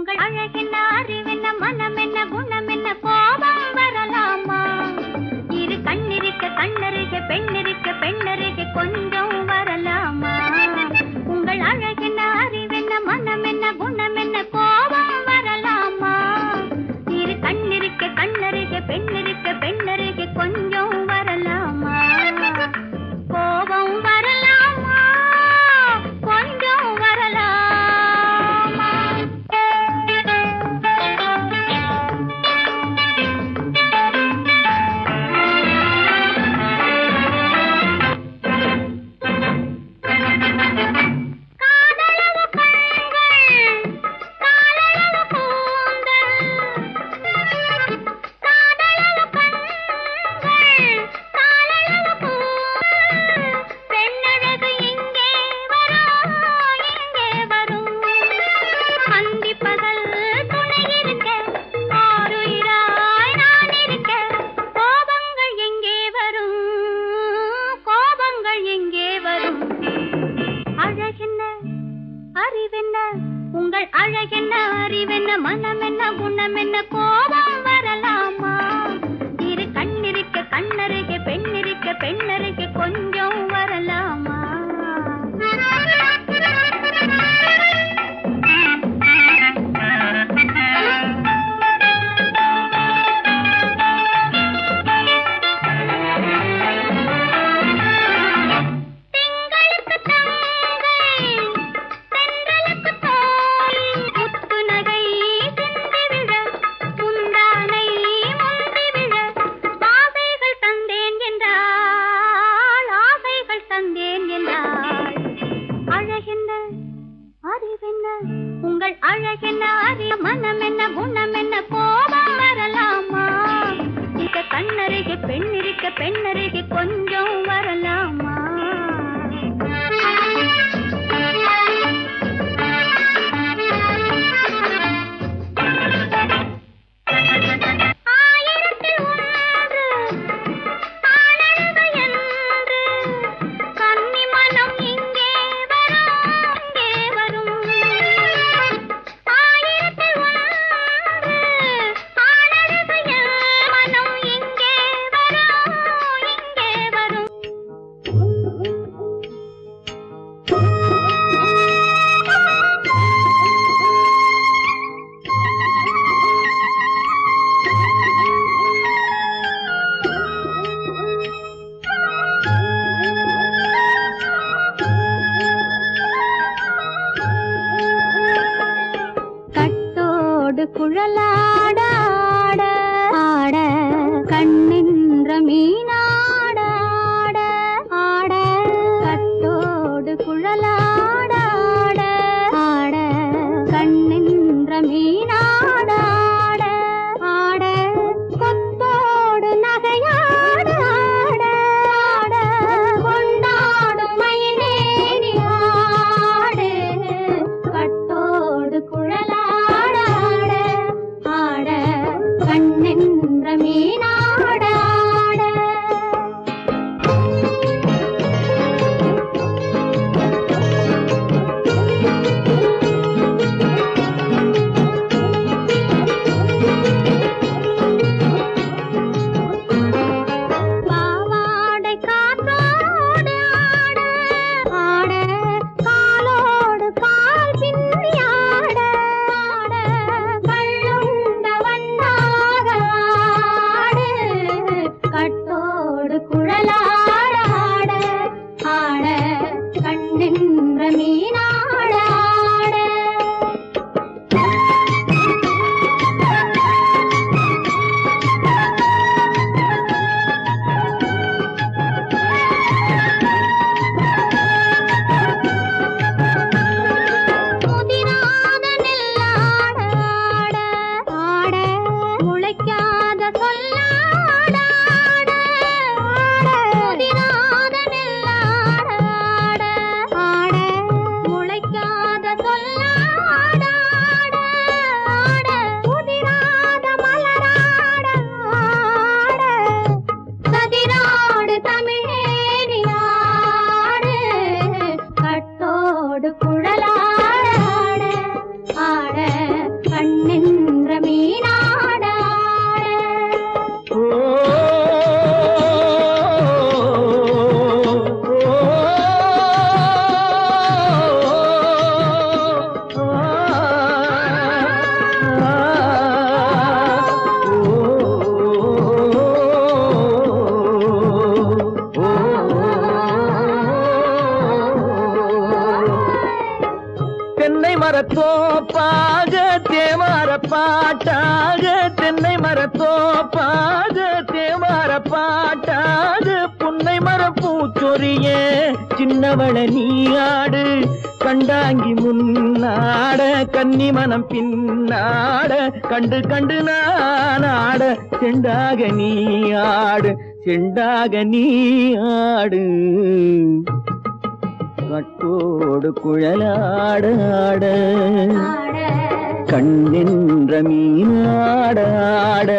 உங்கள் அழகென்ன அறிவென்ன மனம் என்ன குணம் என்ன கோபம் வரலாமா இரு கண்ணிருக்க கண்ணருக பெண்ணிருக்க பெண்ணருக கொஞ்சம் வரலாமா உங்கள் அழகென்ன அறிவென்ன மனம் என்ன குணம் என்ன கோபம் வரலாமா இரு கண்ணிருக்க கண்ணருக பெண்ணிருக்க பெண்ணருக கொஞ்சம் வரலாமா கோபம் வரலாமா கொஞ்சம் வரலாமா காதலவு கண்கள் காலளவு கூந்தல் காதலவு கண்கள் காலளவு கூந்தல் பெண்ணழகு இங்கே வரும் அந்திப்பகல் துணை இருக்க ஆருயிராய் நான் இருக்க கோபங்கள் எங்கே வரும் கோபங்கள் எங்கே வரும் அழகென்ன அறிவென்ன உங்கள் அழகென்ன அறிவென்ன மனம் என்ன குணம் என்ன கோபம் வரலாமா இரு கண்ணிருக்க கண்ணருக பெண்ணிருக்க பெண்ணருக கொஞ்சம் வரலாமா திங்களுக்கு தங்கை தென்றலுக்கு தோல் முத்து நகை சிந்தி விழ முந்தானை முந்தி விழ ஆசைகள் தந்தேன் என்றாள் ஆசைகள் தந்தேன் என்றாள் அழகென்ன அறிவென்ன உங்கள் அழகென்ன அறி மனம் என்ன குணம் என்ன கோபம் வரலாமா இங்க கண்ணருகே பெண்ணிருக்க பெண்ணருகே கொஞ்சம் வரலாமா ஆயிரத்தில் ஒன்று ஆளழகு என்று கன்னி மனம் இங்கே வரும் ஆயிரத்தில் ஒன்று ஆளழகு மனம் இங்கே வரும் மரத்தோப்பாக தேவார பாட்டாக தென்னை மரத்தோப்பாக தேவார பாட்டாக புன்னை மரப்பூச்சொரிய சின்னவள நீயாடு கண்டாங்கி முன்னாட கன்னி மனம் பின்னாட கண்டு கண்டு நானாட செண்டாக நீயாடு செண்டாக நீயாடு கட்டோடு குழலாடாட கண்ணின்ற மீனாடாட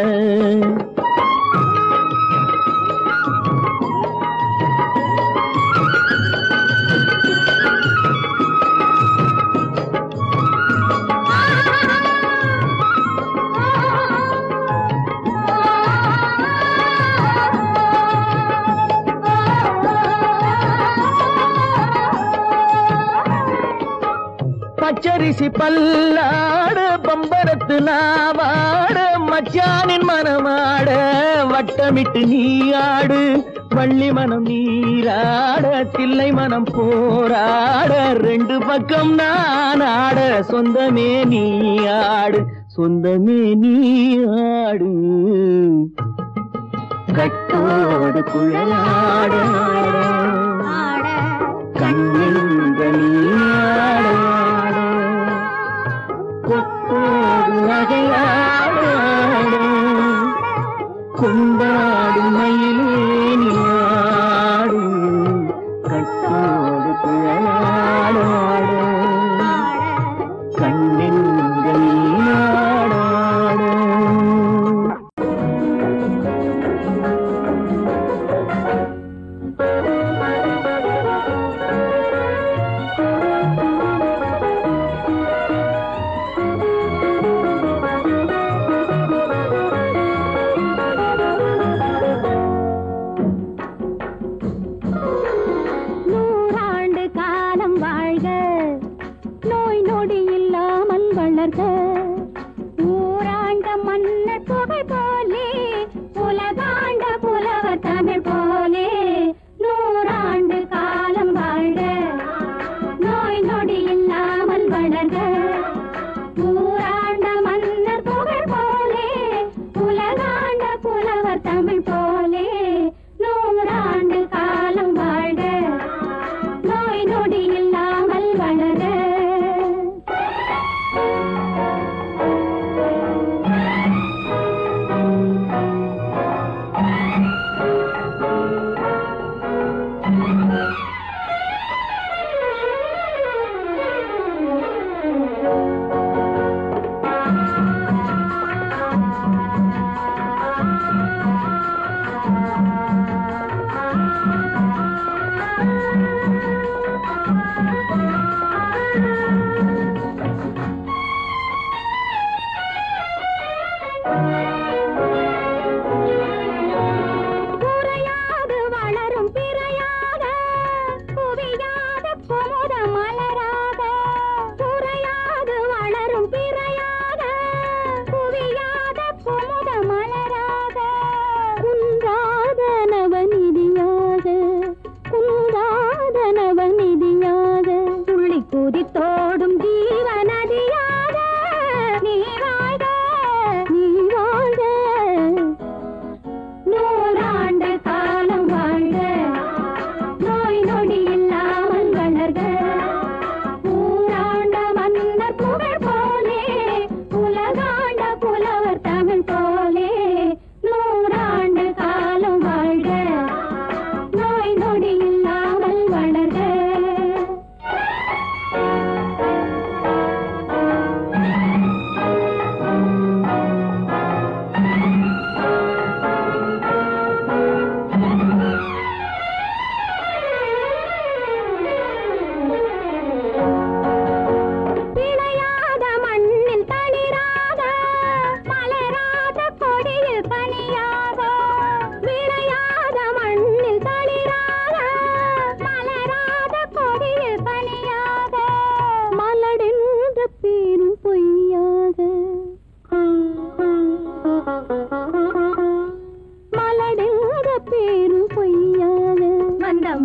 பச்சரிசி பல்லாட பம்பரத்து நாவாட மச்சானின் மனமாட வட்டமிட்டு நீயாடு வள்ளி மனம் நீராட தில்லை மனம் போராட ரெண்டு பக்கம் நானாட சொந்தமே நீயாடு சொந்தமே நீயாடு கட்டோடு குழலாட கண்ணின்ற நீயாட கொத்தோடு நகையாட கொண்டாடு மயிலேனியாடு கட்டோடு குழலாட கண்ணின்ற நீயாட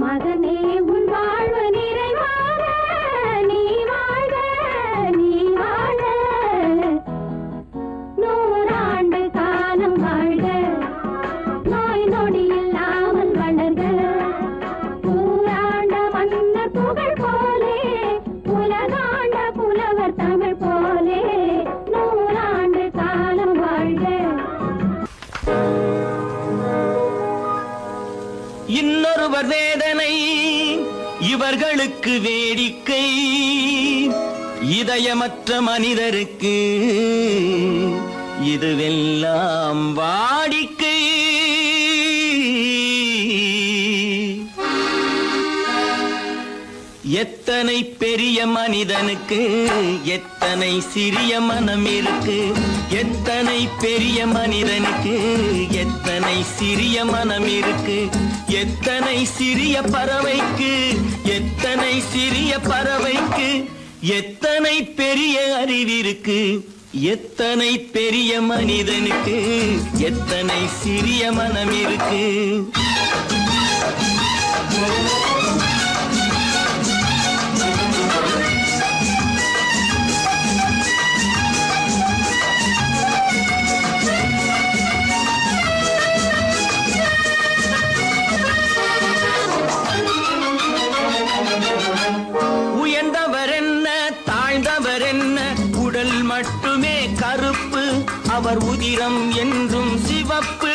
மகனே உன் வாழ்வு நிறைவாக நீ வாழ்க நீ இன்னொருவர் வேதனை இவர்களுக்கு வேடிக்கை, இதயமற்ற மனிதருக்கு இதுவெல்லாம் வாடிக்கை. எத்தனை பெரிய மனிதனுக்கு எத்தனை சிறிய மனம் இருக்கு, எத்தனை பெரிய மனிதனுக்கு எத்தனை சிறிய மனம் இருக்கு, எத்தனை சிறிய பறவைக்கு எத்தனை சிறிய பறவைக்கு எத்தனை பெரிய அறிவிருக்கு, எத்தனை பெரிய மனிதனுக்கு எத்தனை சிறிய மனம் இருக்கு. உயர்ந்தவர் என்ன தாழ்ந்தவர் என்ன, உடல் மட்டுமே கருப்பு, அவர் உதிரம் என்றும் சிவப்பு.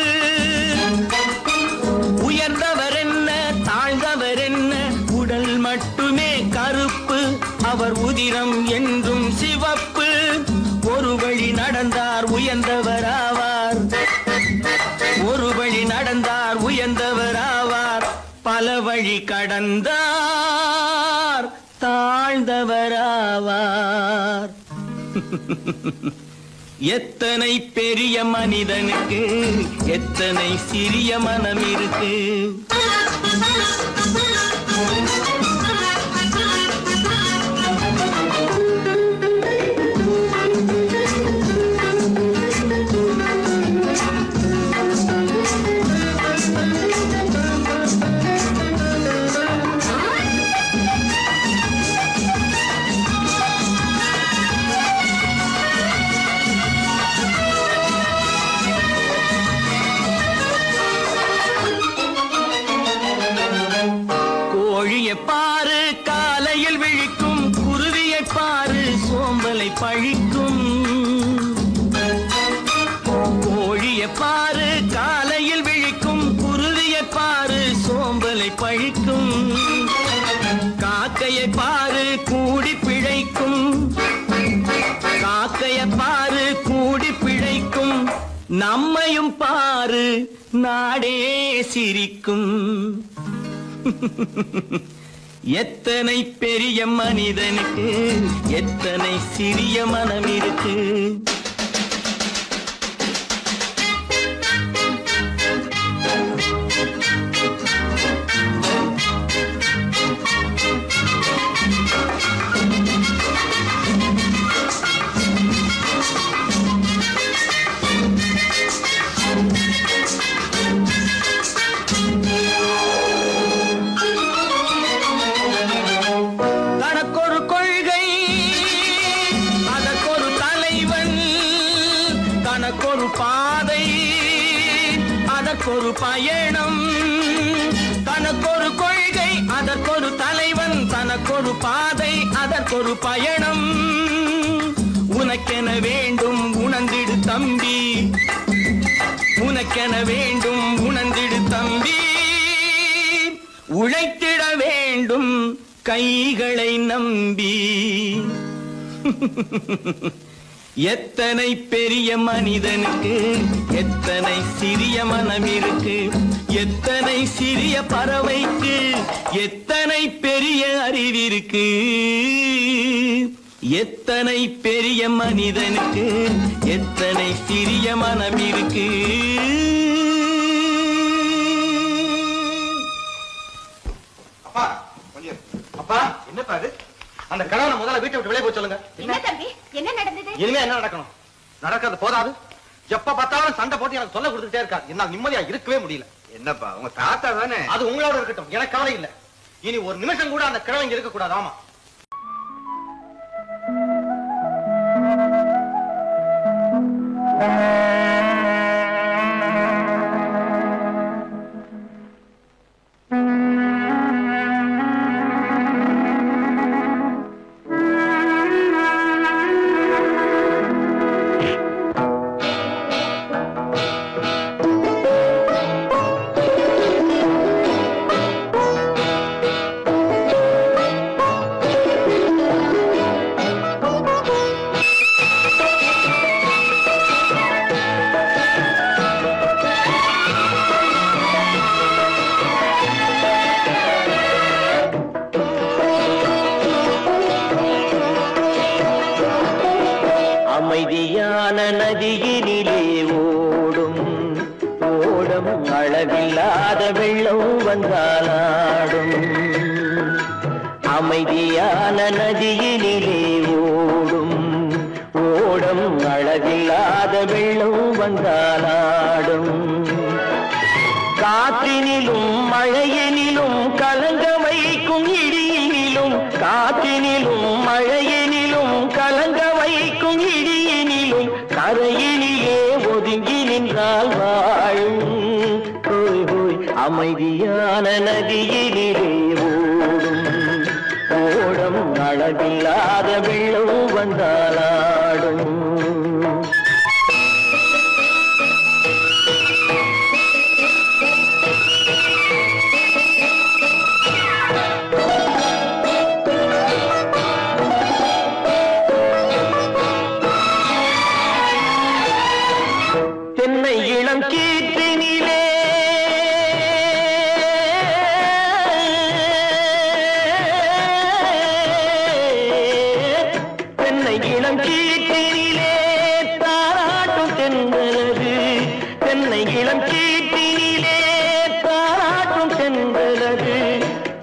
உயர்ந்தவர் என்ன தாழ்ந்தவர் என்ன, உடல் மட்டுமே கருப்பு, அவர் உதிரம் என்றும் சிவப்பு. ஒரு வழி நடந்தார் உயர்ந்தவராவார், ஒரு வழி நடந்தார் உயர்ந்தவராவார், பல வழி கடந்தார் தாழ்ந்தவராவார். எத்தனை பெரிய மனிதனுக்கு எத்தனை சிறிய மனம் இருக்கு. கோழியை பாரு காலையில் விழிக்கும், குருவியை பாரு சோம்பலை பழிக்கும். கோழியை பாரு காலையில் விழிக்கும், குருவியை பாரு சோம்பலை பழிக்கும். காக்கையை பாரு கூடி பிழைக்கும், காக்கையை பாரு கூடி பிழைக்கும். நம்மையும் பாரு நாடே சிரிக்கும். எத்தனை பெரிய மனிதனுக்கு எத்தனை சிறிய மனம் இருக்கு. தனக்கொரு கொள்கை அதற்கொரு தலைவன், தனக்கொரு பாதை அதற்கொரு பயணம். தனக்கொரு கொள்கை அதற்கொரு தலைவன், தனக்கொரு பாதை அதற்கொரு பயணம். உனக்கென வேண்டும் உணர்ந்திடு தம்பி, உனக்கென வேண்டும் உணர்ந்திடு தம்பி. உழைத்திட வேண்டும் கைகளை நம்பி. எத்தனை பெரிய மனிதனுக்கு எத்தனை சிறிய மனம் இருக்கு, எத்தனை சிறிய பறவைக்கு எத்தனை பெரிய அறிவிருக்கு, எத்தனை பெரிய மனிதனுக்கு எத்தனை சிறிய மனம் இருக்கு. அப்பா கொஞ்சம் அப்பா என்னப்பா அது? அந்த கணவனை முதல்ல வீட்டை விட்டு வெளியே போய் சொல்லுங்க. என்ன தம்பி, என்ன நடந்தது? இனிமே என்ன நடக்கணும்? நடக்கிறது போதாது, எப்ப பார்த்தாலும் சண்டை போட்டு எனக்கு சொல்ல கொடுத்துட்டே இருக்காரு. என்னால் நிம்மதியா இருக்கவே முடியல. என்னப்பா உங்க தாத்தா தானே? அது உங்களோட இருக்கட்டும், எனக்கு கவலை இல்ல. இனி ஒரு நிமிஷம் கூட அந்த கிழவங்க இருக்க கூடாது. ஆமா, வெள்ளம் வந்தாலாடும் அமைதியான நதியினிலே ஓடும் ஓடம் அழகில்லாத வெள்ளம் வந்தாலாடும் காற்றினிலும் மழையினிலும் கலங்க வைக்கும் இடியினிலும் காற்றினிலும் மழையினிலும் கலங்க வைக்கும் இடியினிலும் கரையினிலே ஒதுங்கி நின்றால் வாழும் ஹோய் ஹோய் அமைதியான நதியினிலே ஓடும் ஓடம் அழகில்லாத வெள்ளம் வந்தாலாடும் தென்னை இளம் கீற்றினிலே தென்னை இளம் கீற்றினிலே தாராட்டும் தென்றலது தென்னை இளம் கீற்றினிலே தாராட்டும் தென்றலது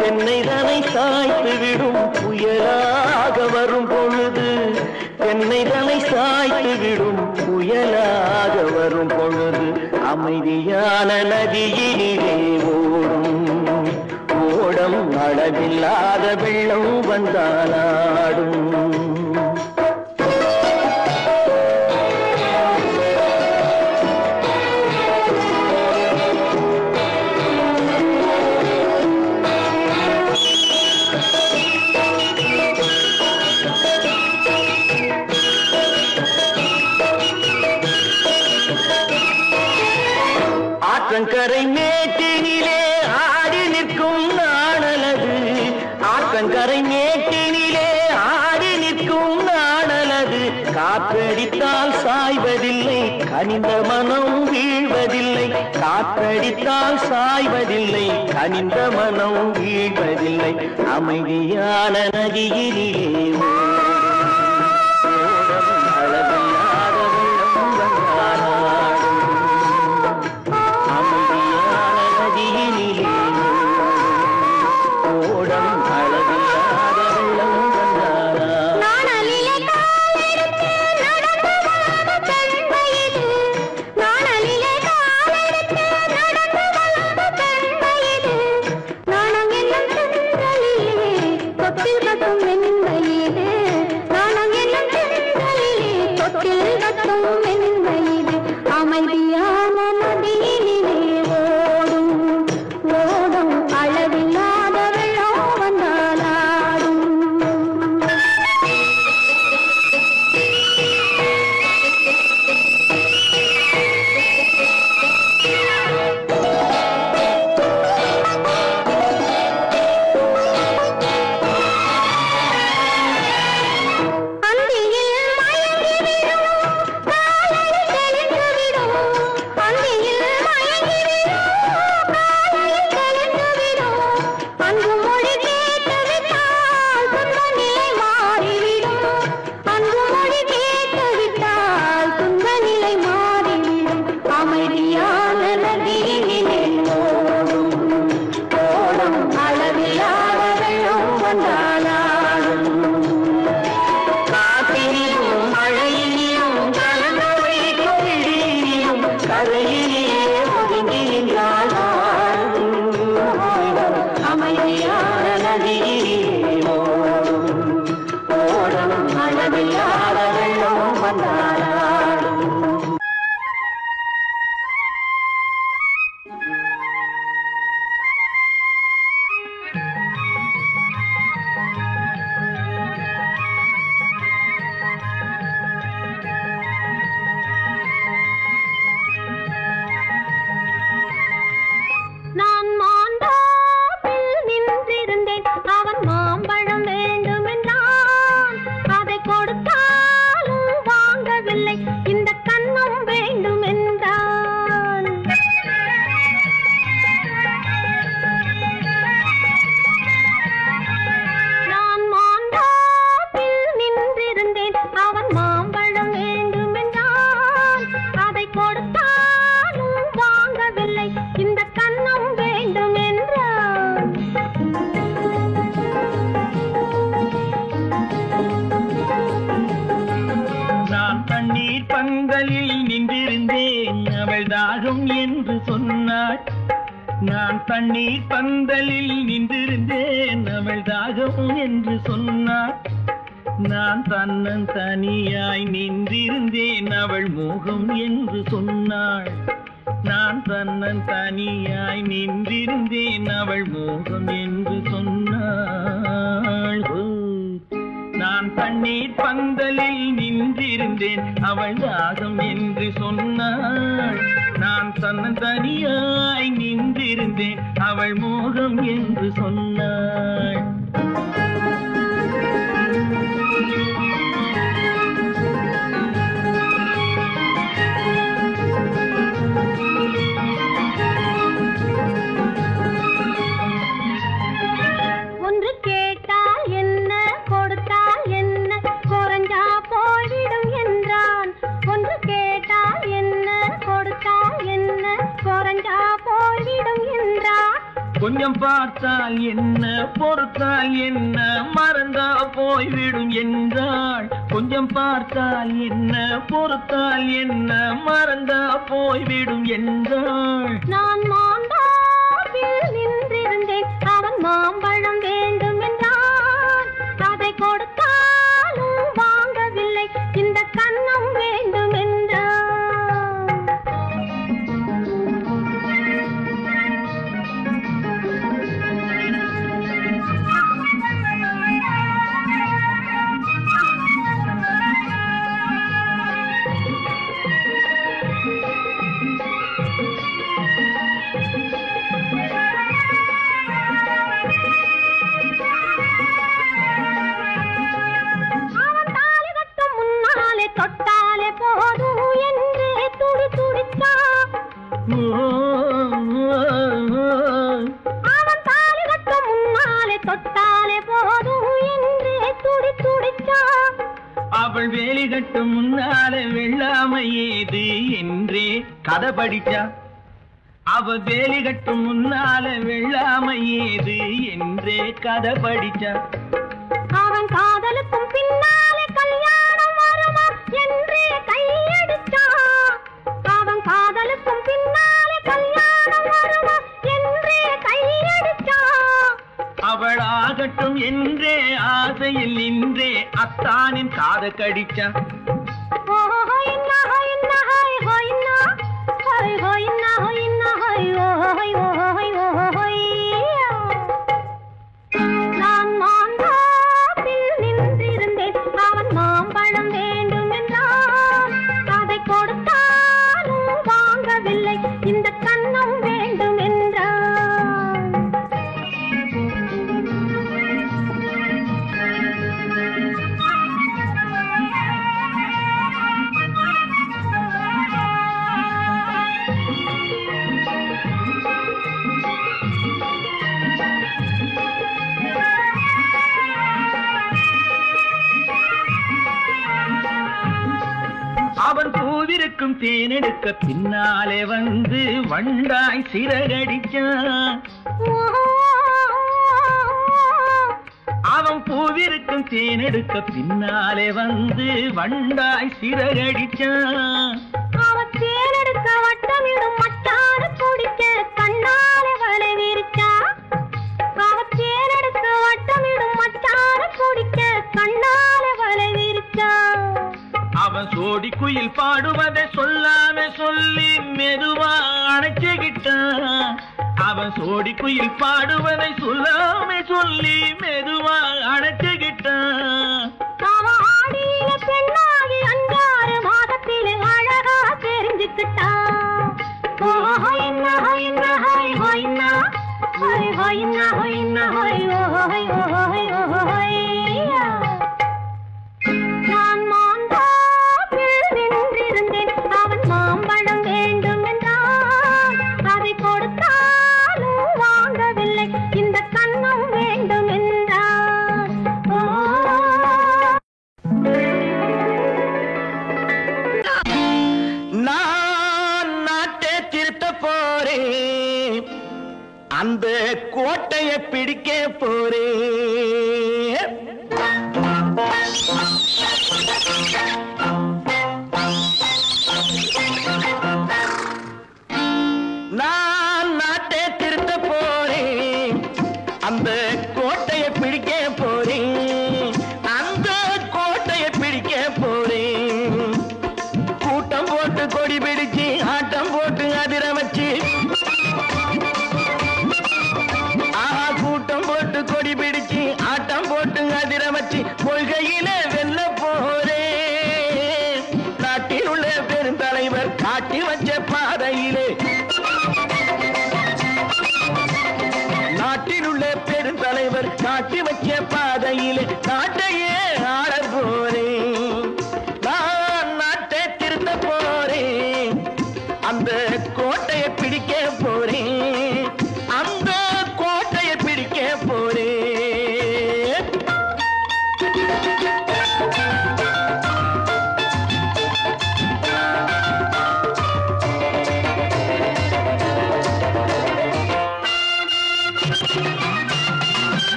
தென்னை தனை சாய்த்து விடும் புயலாக வரும் பொழுது தென்னை தனை சாய்த்து விடும் புயலாக வரும் பொழுது அமைதியான நதியினிலே ஓடும் ஓடம் அளவில்லாத வெள்ளம் வந்தாலாடும் ஆற்றங்கரை மேட்டினிலே ஆடி நிற்கும் நாணலது ஆற்றங்கரை மேட்டினிலே ஆடி நிற்கும் நாணலது காற்றடித்தால் சாய்வதில்லை கனிந்த மனம் வீழ்வதில்லை காற்றடித்தால் சாய்வதில்லை கனிந்த மனம் வீழ்வதில்லை அமைதியான நதியினிலே நாணம் என்னும் செந்தலிலே தொட்டில் கட்டும் வெண்மையிலே தண்ணீர் பந்தலில் நின்றிருந்தேன் அவள் தாகம் என்று சொன்னாள். நான் தன்னன் தனியாய் நின்றிருந்தேன் அவள் மோகம் என்று சொன்னாள். நான் தன்னன் தனியாய் நின்றிருந்தேன் அவள் மோகம் என்று சொன்னாள். நான் தண்ணீர் பந்தலில் நின்றிருந்தேன் அவள் தாகம் என்று சொன்னாள். நான் தன்னன் தனியாய் நின்றிருந்தேன் அவள் மோகம் என்று சொன்னாள். ஒன்று கேட்டால் என்ன கொடுத்தால் என்ன குறைஞ்சா போய்விடும் என்றான். ஒன்று கேட்டால் என்ன கொடுத்தால் என்ன குறைஞ்சா போய்விடும் என்றான். கொஞ்சம் பார்த்தால் என்ன பொறுத்தால் என்ன மறந்தா போய்விடும் என்றாள். கொஞ்சம் பார்த்தால் என்ன பொறுத்தால் என்ன மறந்தா போய்விடும் என்றாள். நான் மாந்தாவில் நின்றிருந்தேன் அவன் மாம்பழம் வேண்டும் என்றான். அதை கொடுத்தாலும் வாங்கவில்லை இந்த கன்னம் வேண்டும் என்றான். தொட்டாலே போதும் என்றே துடி துடித்தான். அவன் தாலி கட்டும் முன்னாலே தொட்டாலே போதும் என்றே துடி துடித்தான். அவள் வேலி கட்டும் முன்னாலே வெள்ளாமை ஏது என்றே கதை படிச்சா. அவள் வேலி கட்டும் முன்னாலே வெள்ளாமை ஏது என்றே கதை படிச்சா. அவன் காதலுக்கும் பின்னாலே கல்யாணம் வருமா என்றே கையடிச்சான். அவன் காதலுக்கும் பின்னாலே கல்யாணம் வருமா என்றே கையடிச்சான். அவள் ஆகட்டும் என்றே ஆசையில் நின்றே அத்தானின் காத கடிச்சா. நான் மாந்தாப்பில் நின்றிருந்தேன் அவன் மாம்பழம் வேண்டும் என்றான். அதை கொடுத்தாலும் வாங்கவில்லை இந்த கன்னம் வேண்டும் என்றான். அவன் பூவிருக்கும் தேனெடுக்க பின்னாலே வந்து வண்டாய் சிறகடிச்சான். அவன் பூவிருக்கும் தேனெடுக்க பின்னாலே வந்து வண்டாய் சிறகடிச்சான். அவன் தேனெடுக்க வட்டமிடும் மட்டான குடிக்க கண்ணாலே வலை விரிச்சா. அவன் தேனெடுக்க வட்டமிடும் மட்டான குடிக்க கண்ணாலே வலை விரிச்சா. அவன் சோடி குயில் பாடுவதை சொல்லாம சொல்லி மெதுவா அணைச்சுக்கிட்டான். அவன் சோடி குயில் பாடுவதை சொல்லாம சொல்லி மெதுவா அணைச்சுக்கிட்டான். அவன் ஆடியில பெண்ணாகி 5-6 மாதத்திலே அழகா தெரிஞ்சுக்கிட்டான். நான் மாந்தாப்பில் நின்றிருந்தேன் அவன் மாம்பழம் வேண்டும் என்றான். அதை கொடுத்தாலும் வாங்கவில்லை இந்த கன்னம் வேண்டும் என்றான். நான் நாட்டை திருத்த போறேன், அந்த கோட்டையை பிடிக்க போறேன். நான் நாட்டை திருத்த போறேன், அந்த கோட்டையை பிடிக்க போறேன், அந்த கோட்டையை பிடிக்க போறேன். கூட்டம் போட்டு கொடி பிடிச்சு ஆட்டம் போட்டு அதிர வச்சு, கூட்டம் போட்டு கொடி பிடிச்சு ஆட்டம் போட்டு அதிர வச்சு கொள்கையில வெல்ல போறேன். நாட்டில் உள்ள பெருந்தலைவர் காட்டி வச்ச பாதையிலே, நாட்டில் உள்ள பெருந்தலைவர் காட்டி வச்ச பாதையிலே நாட்டையே ஆள போறேன். நான் நாட்டை திருத்த போறேன், அந்த கோட்டையை பிடிக்க போறேன், அந்த கோட்டையை பிடிக்க போறேன்.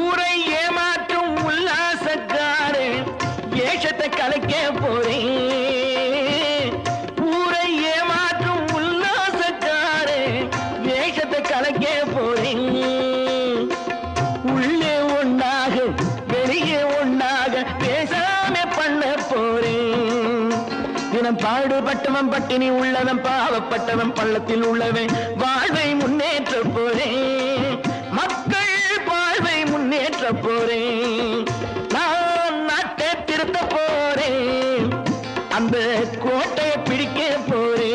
ஊரை ஏமாற்றும் உல்லாசக்காரு வேஷத்தை கலைக்க போறேன். ஊரை ஏமாற்றும் உல்லாசக்காரு வேஷத்தை கலைக்க போறேன். உள்ளே ஒண்ணாக வெளியே ஒண்ணாக பேசாம பண்ண போறேன். தினம் பாடுபட்டவன் பட்டினி உள்ளவன் பாவப்பட்டவன் பள்ளத்தில் உள்ளவன் வாழ்வை முன்னேற்ற போறேன். மக்கள் வாழ்வை முன்னேற்ற போறேன். நான் நாட்டை திருத்த போறேன், அந்த கோட்டையை பிடிக்க போறேன்.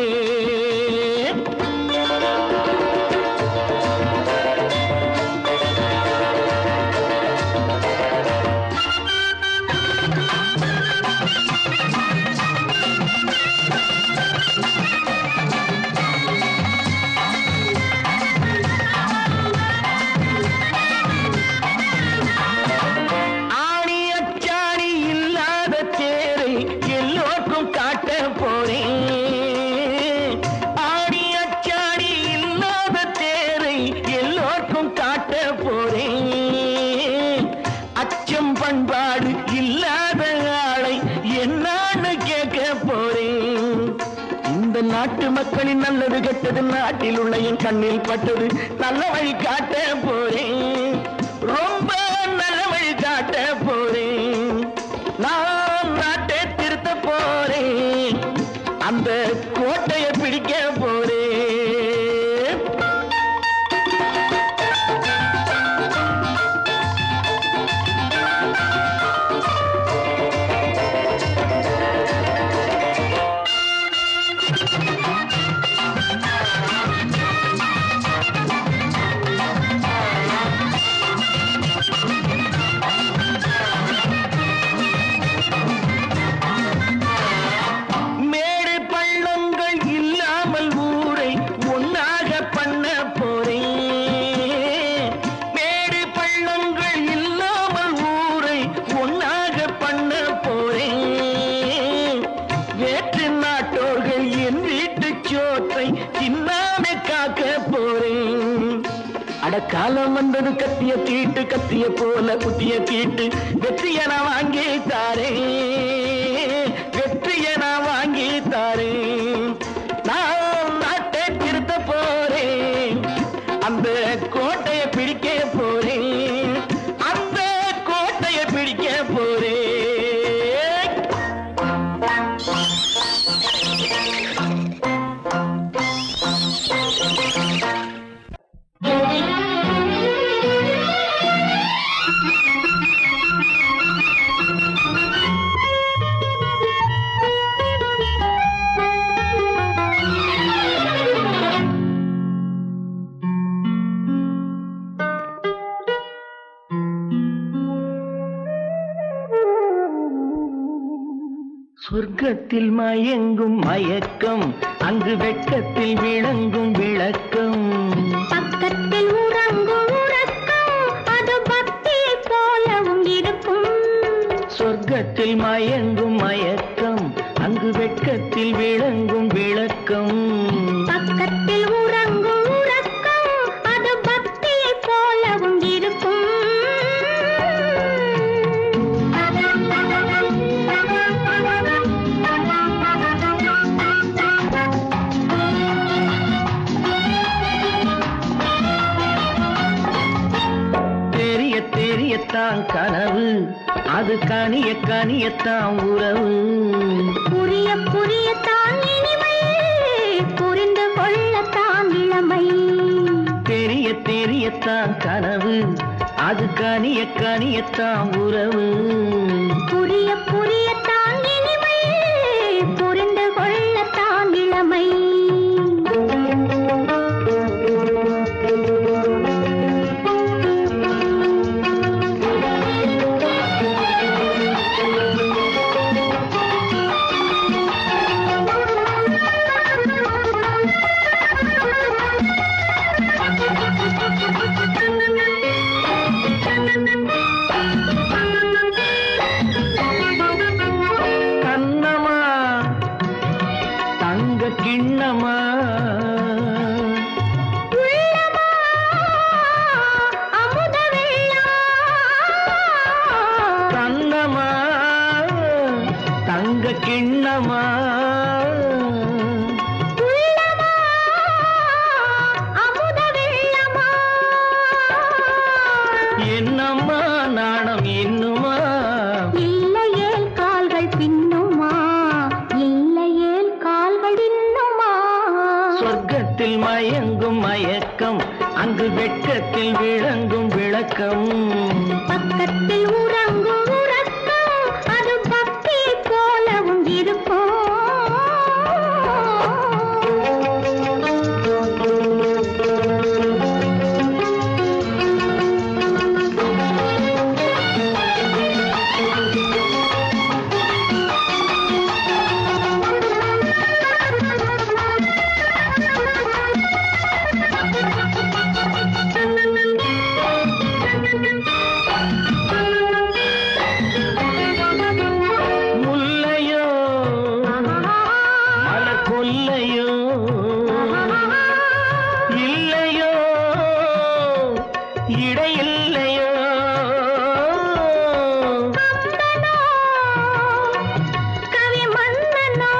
ஆணி அச்சாணி இல்லாத தேரை எல்லோருக்கும் காட்ட போறேன். ஆணி அச்சாணி இல்லாத தேரை எல்லோருக்கும் காட்ட போறேன். அச்சம் பண்பாடு இல்லாத ஆளை என்னான்னு கேட்க போறேன். இந்த நாட்டு மக்களின் நல்லது கெட்டது நாட்டில் உள்ள என் கண்ணில் பட்டது நல்ல வழி காட்ட போறேன். ரொம்ப நல்ல வழி காட்ட போறேன். நான் நாட்டை திருத்த போறேன், அந்த கோட்டையை பிடிக்க போறேன். மேடு பள்ளங்கள் இல்லாமல் ஊரை ஒன்னாக பண்ண போறேன். மேடு பள்ளங்கள் இல்லாமல் ஊரை ஒன்னாக பண்ண போறேன். வேற்று நாட்டோர்கள் என் வீட்டு சோற்றை தின்னாமே காக்க போறேன். அடக்காலம் வந்தது கத்திய தீட்டு, கத்திய போல குத்திய தீட்டு வெற்றிய நான் வாங்கி தாரேன், வெற்றிய நான் வாங்கி தாரேன். நான் நாட்டை திருத்த போறேன், அந்த கோட்டையை பிடிக்க போறேன், அந்த கோட்டையை பிடிக்க போறேன். சொர்க்கத்தில் மயங்கும் மயக்கம், அங்கு வெட்கத்தில் விளங்கும் விளக்கம். பக்கத்தில் உறங்கும் உறக்கம், அது பக்தியை போலவும் இருக்கும். சொர்க்கத்தில் மயங்கும் மயக்கம், அங்கு வெட்கத்தில் விளங்கும் விளக்கம். பக்கத்தில் உறங்கும் உறக்கம், அது பக்தியை போலவும் இருக்கும். அது கனிய கனியத்தான் உறவு. புரிய புரியத்தான் இனிமை, புரிந்து கொள்ளத்தான் இளமை. தெரிய தெரியத்தான் கனவு, அது கனிய கனியத்தான் உறவு. புரிய புரியத்தான் இனிமை, புரிந்து கொள்ளத்தான் இளமை. கண்ணமா தங்க கிண்ணமா உள்ளமா அமுத வெள்ளம். கண்ணமா தங்க கிண்ணமா உள்ளமா அமுத வெள்ளமா. என்னம்மா நாணம் இன்னுமா? இல்லையேல் கால்கள் பின்னுமா, இல்லையேல் கால்கள் இன்னுமா. சொர்க்கத்தில் மயங்கும் மயக்கம், அங்கு வெட்கத்தில் விளங்கும் விளக்கம். பக்கத்தில் உறங்கும் உறக்கம், அது பக்தி போலவும் இருக்கும். முல்லையோ மலர் கொல்லையோ, இல்லையோ இடையில்லையோ. கம்பனோ, கவி மன்னனோ,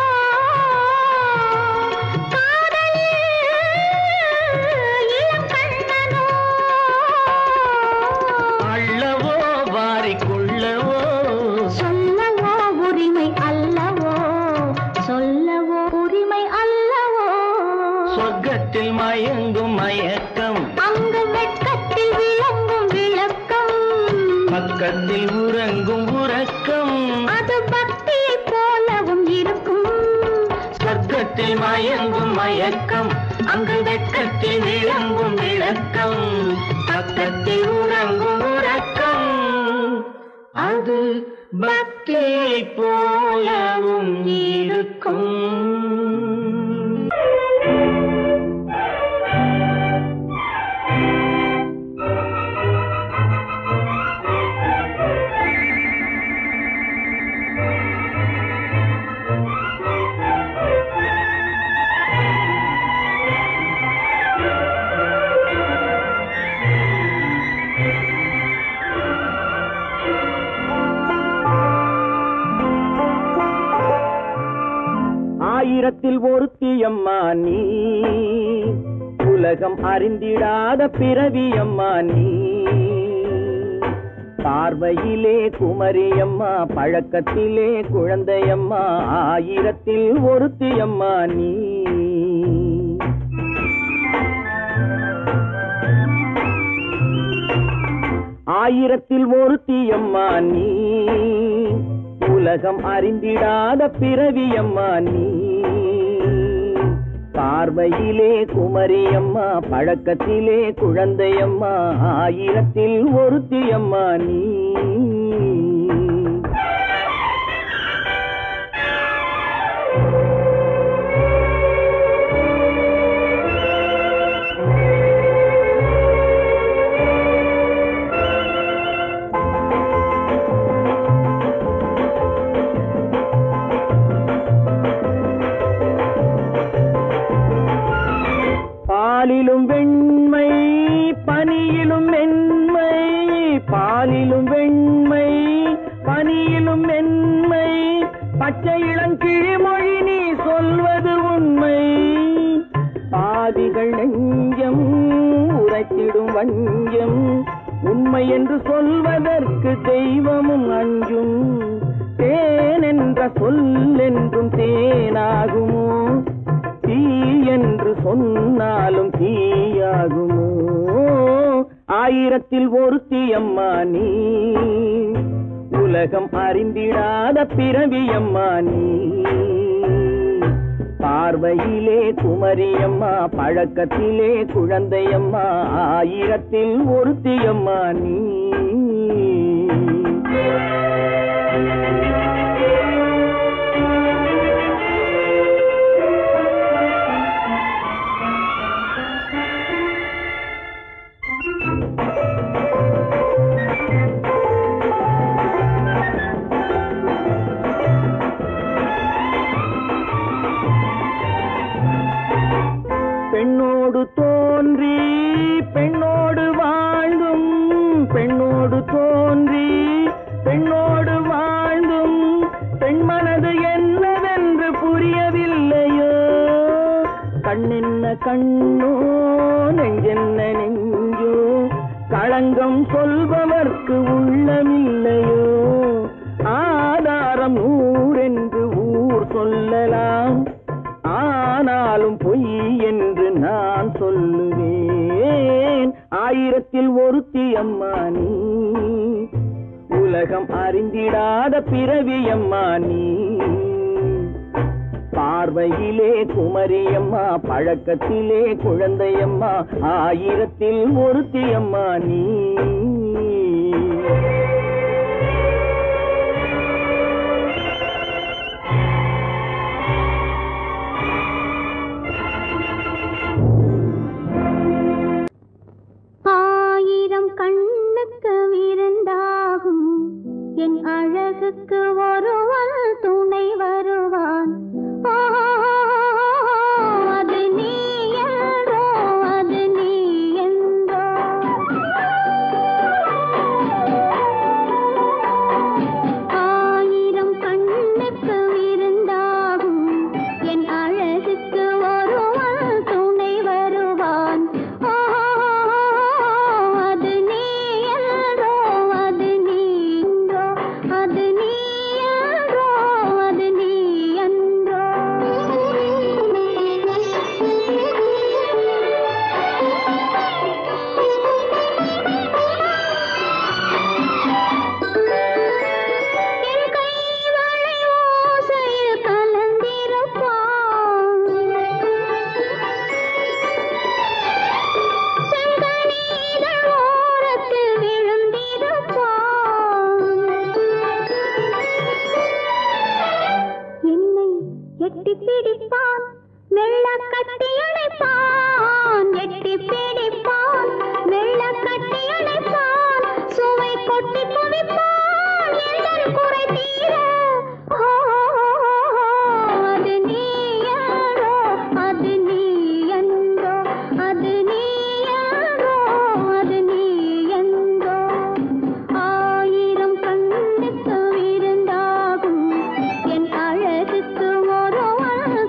காதலில் இளம் கண்ணனோ. அள்ளவோ வாரிக்கொள்ளவோ, சொல்லவோ உரிமை அல்லவோ, சொல்லவோ உரிமை அல்லவோ. சொர்க்கத்தில் மயங்கும் மயக்கம், அங்கு வெட்கத்தில் விளங்கும் விளக்கம். பக்கத்தில் உறங்கும் உறக்கம். அது பக்தியை போலவும் இருக்கும். சொர்க்கத்தில் மயங்கும் மயக்கம், அங்கு வெட்கத்தில் விளங்கும் விளக்கம். பக்கத்தில் உறங்கும் உறக்கம், அது பக்தியை போலவும் இருக்கும். ஆயிரத்தில் ஒருத்தியம்மா நீ, உலகம் அறிந்திடாத பிறவியம்மா நீ. பார்வையிலே குமரியம்மா, பழக்கத்திலே குழந்தையம்மா. ஆயிரத்தில் ஒருத்தியம்மா நீ. ஆயிரத்தில் ஒருத்தியம்மா நீ, உலகம் அறிந்திடாத பிறவியம்மா நீ. பார்வையிலே குமரியம்மா, பழக்கத்திலே குழந்தையம்மா. ஆயிரத்தில் ஒருத்தியம்மா நீ. பாலிலும் வெண்மை, பனியிலும் மென்மை. பாலிலும் வெண்மை, பனியிலும் மென்மை. பச்சை இளங்கிழிமொழி நீ சொல்வது உண்மை. பாதிகள் நெஞ்சம் உரைத்திடும் வஞ்சம், உன் உண்மை என்று சொல்வதற்கு தெய்வமும் அஞ்சும். தேன் என்ற சொல் என்றும் தேனாகுமோ? தீ என்று சொன்னாலும் தீயாகுமோ? ஆயிரத்தில் ஒருத்தி அம்மா நீ, உலகம் அறிந்திடாத பிறவியம்மா நீ. பார்வையிலே குமரியம்மா, பழக்கத்திலே குழந்தையம்மா, ஆயிரத்தில் ஒருத்தியம்மா நீ. பெண்ணோடு தோன்றி பெண்ணோடு வாழ்ந்தும், பெண்ணோடு தோன்றி பெண்ணோடு வாழ்ந்தும், பெண்மனது என்னவென்று புரியவில்லையோ? கண்ணென்ன கண்ணோ, நெஞ்சென்ன நெஞ்சோ, களங்கம் சொல்பவர்க்கு உள்ளமில்லையோ? ஆதாரம் நூறென்று ஊர் சொல்லலாம், ஆனாலும் பொய் என்று நான் சொல்லுவேன். ஆயிரத்தில் ஒருத்தி அம்மா நீ, உலகம் அறிந்திடாத பிறவியம்மா நீ. பார்வையிலே குமரியம்மா, பழக்கத்திலே குழந்தையம்மா, ஆயிரத்தில் ஒருத்தி அம்மா நீ. கண்ணுக்கு விருந்தாகும் என் அழகுக்கு ஒருவன் துணை வருவான். அது நீ என்றோ, அது நீ என்றோ. ஆயிரம் கண்ணுக்கு விருந்தாகும் என் அழகுக்கு ஒருவன் துணை வருவான்.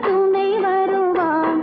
துணை வருவான்.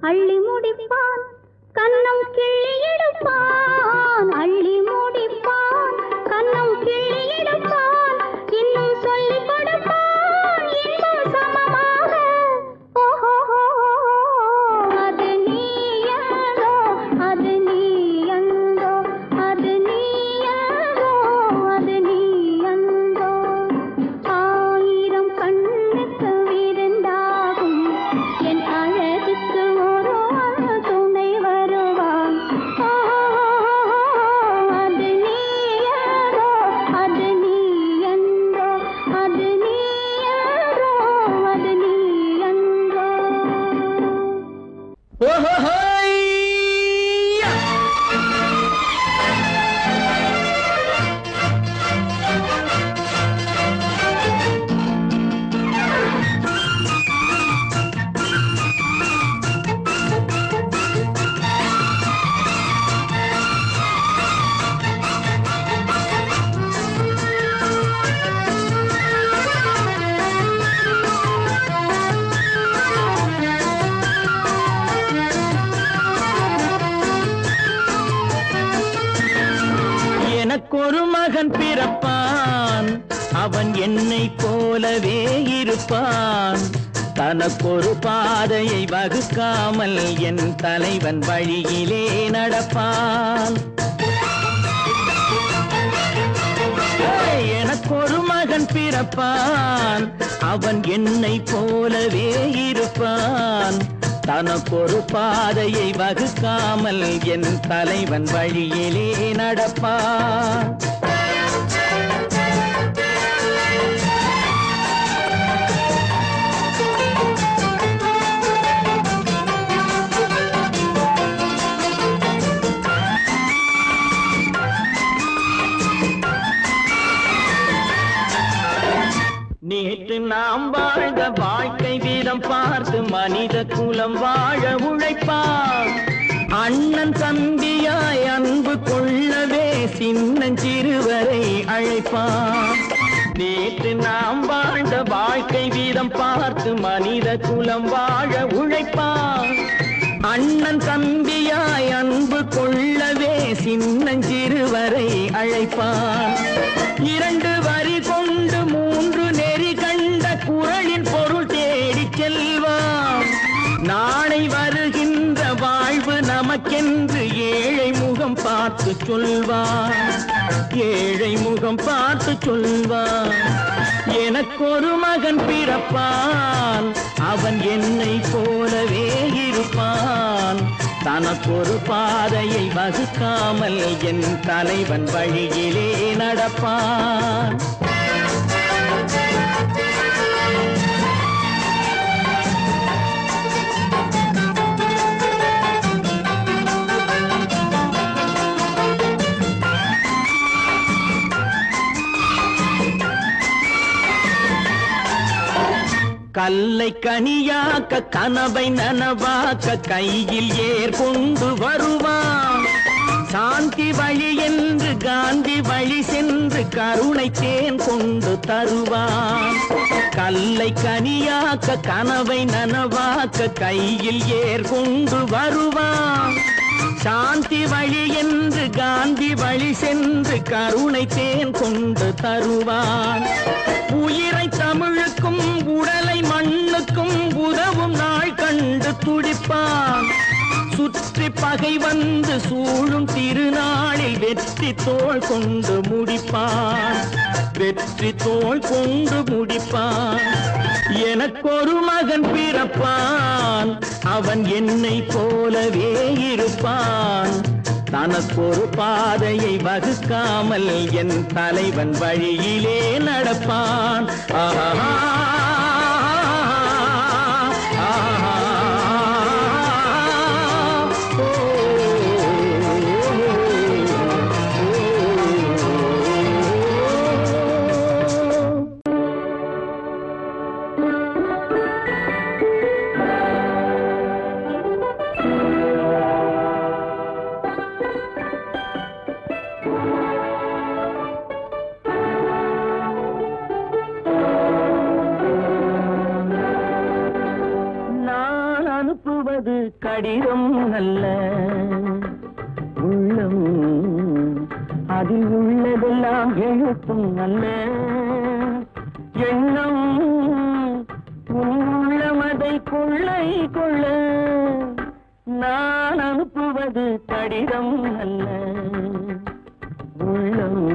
அள்ளி முடிப்பான் கண்ணம் கிள்ளி எடுப்பான் அள்ளி முடிப்பான் கண்ணம் கிள்ளி எடுப்பான் இன்னும் சொல்லிக் கொடுப்பான் இன்னும் சமமாக ஓஹோ அது நீயோ அது நீயோ அது நீயோ அது நீயோ ஆயிரம் கண்ணுக்கு விருந்தாகும் என் அழகுக்கு ஒரு துணை வருவான் அது நீயோ அது நீயோ அது நீயோ அது நீயோ ஓஹோஹோய்யா! எனக்கொரு மகன் பிறப்பான் அவன் என்னை போலவே இருப்பான் தனக்கொரு பாதையை வகுக்காமல் என் தலைவன் வழியிலே நடப்பான் எனக்கொரு மகன் பிறப்பான் அவன் என்னை போலவே இருப்பான் தனக்கொரு பாதையை வகுக்காமல் என் தலைவன் வழியிலே நடப்பான் நேற்று நாம் வாழ்ந்த வாழ்க்கை வீதம் பார்த்து மனித குலம் வாழ உழைப்பான் அண்ணன் தம்பியாய் அன்பு கொள்ளவே சின்னஞ்சிறுவரை அழைப்பான் நேற்று நாம் வாழ்ந்த வாழ்க்கை வீதம் பார்த்து மனித குலம் வாழ உழைப்பான் அண்ணன் தம்பியாய் அன்பு கொள்ளவே சின்னஞ்சிறுவரை அழைப்பான் இரண்டு வரி கொண்டு மூன்று நெறி கண்ட குறளின் பொருள் தேடிச் செல்வான் நாளை வருகின்ற வாழ்வு நமக்கென்று ஏழை முகம் பார்த்து சொல்வான் ஏழை முகம் பார்த்து சொல்வான் எனக்கொரு மகன் பிறப்பான் அவன் என்னை போலவே இருப்பான் தனக்கொரு பாதையை வகுக்காமல் என் தலைவன் வழியிலே நடப்பான் கல்லை கனியாக்க கனவை நனவாக்க கையில் ஏர் கொண்டு வருவான் சாந்தி வழி என்று காந்தி வழி சென்று கருணை தேன் கொண்டு தருவான் கல்லை கனியாக்க கனவை நனவாக்க கையில் ஏர் கொண்டு வருவான் சாந்தி வழி என்று காந்தி வழி சென்று கருணை தேன் கொண்டு தருவான் உயிரை தமிழுக்கும் உடலை மண்ணுக்கும் உதவும் நாள் கண்டு துடிப்பான் சுற்றி பகை வந்து சூழும் திருநாளில் வெற்றி தோள் கொண்டு முடிப்பான் வெற்றி தோள் கொண்டு முடிப்பான் எனக்கொரு மகன் பிறப்பான் அவன் என்னை போலவே இருப்பான் தனக்கொரு பாதையை வகுக்காமல் என் தலைவன் வழியிலே நடப்பான் ஆஹா அனுப்புவது கடிதம் அல்ல, உள்ளம் அதில் உள்ளதெல்லாம் எழுத்தும் அல்ல. எண்ணம் உள்ளமதை கொள்ளை கொள்ள, நான் அனுப்புவது கடிதம் அல்ல, உள்ளம்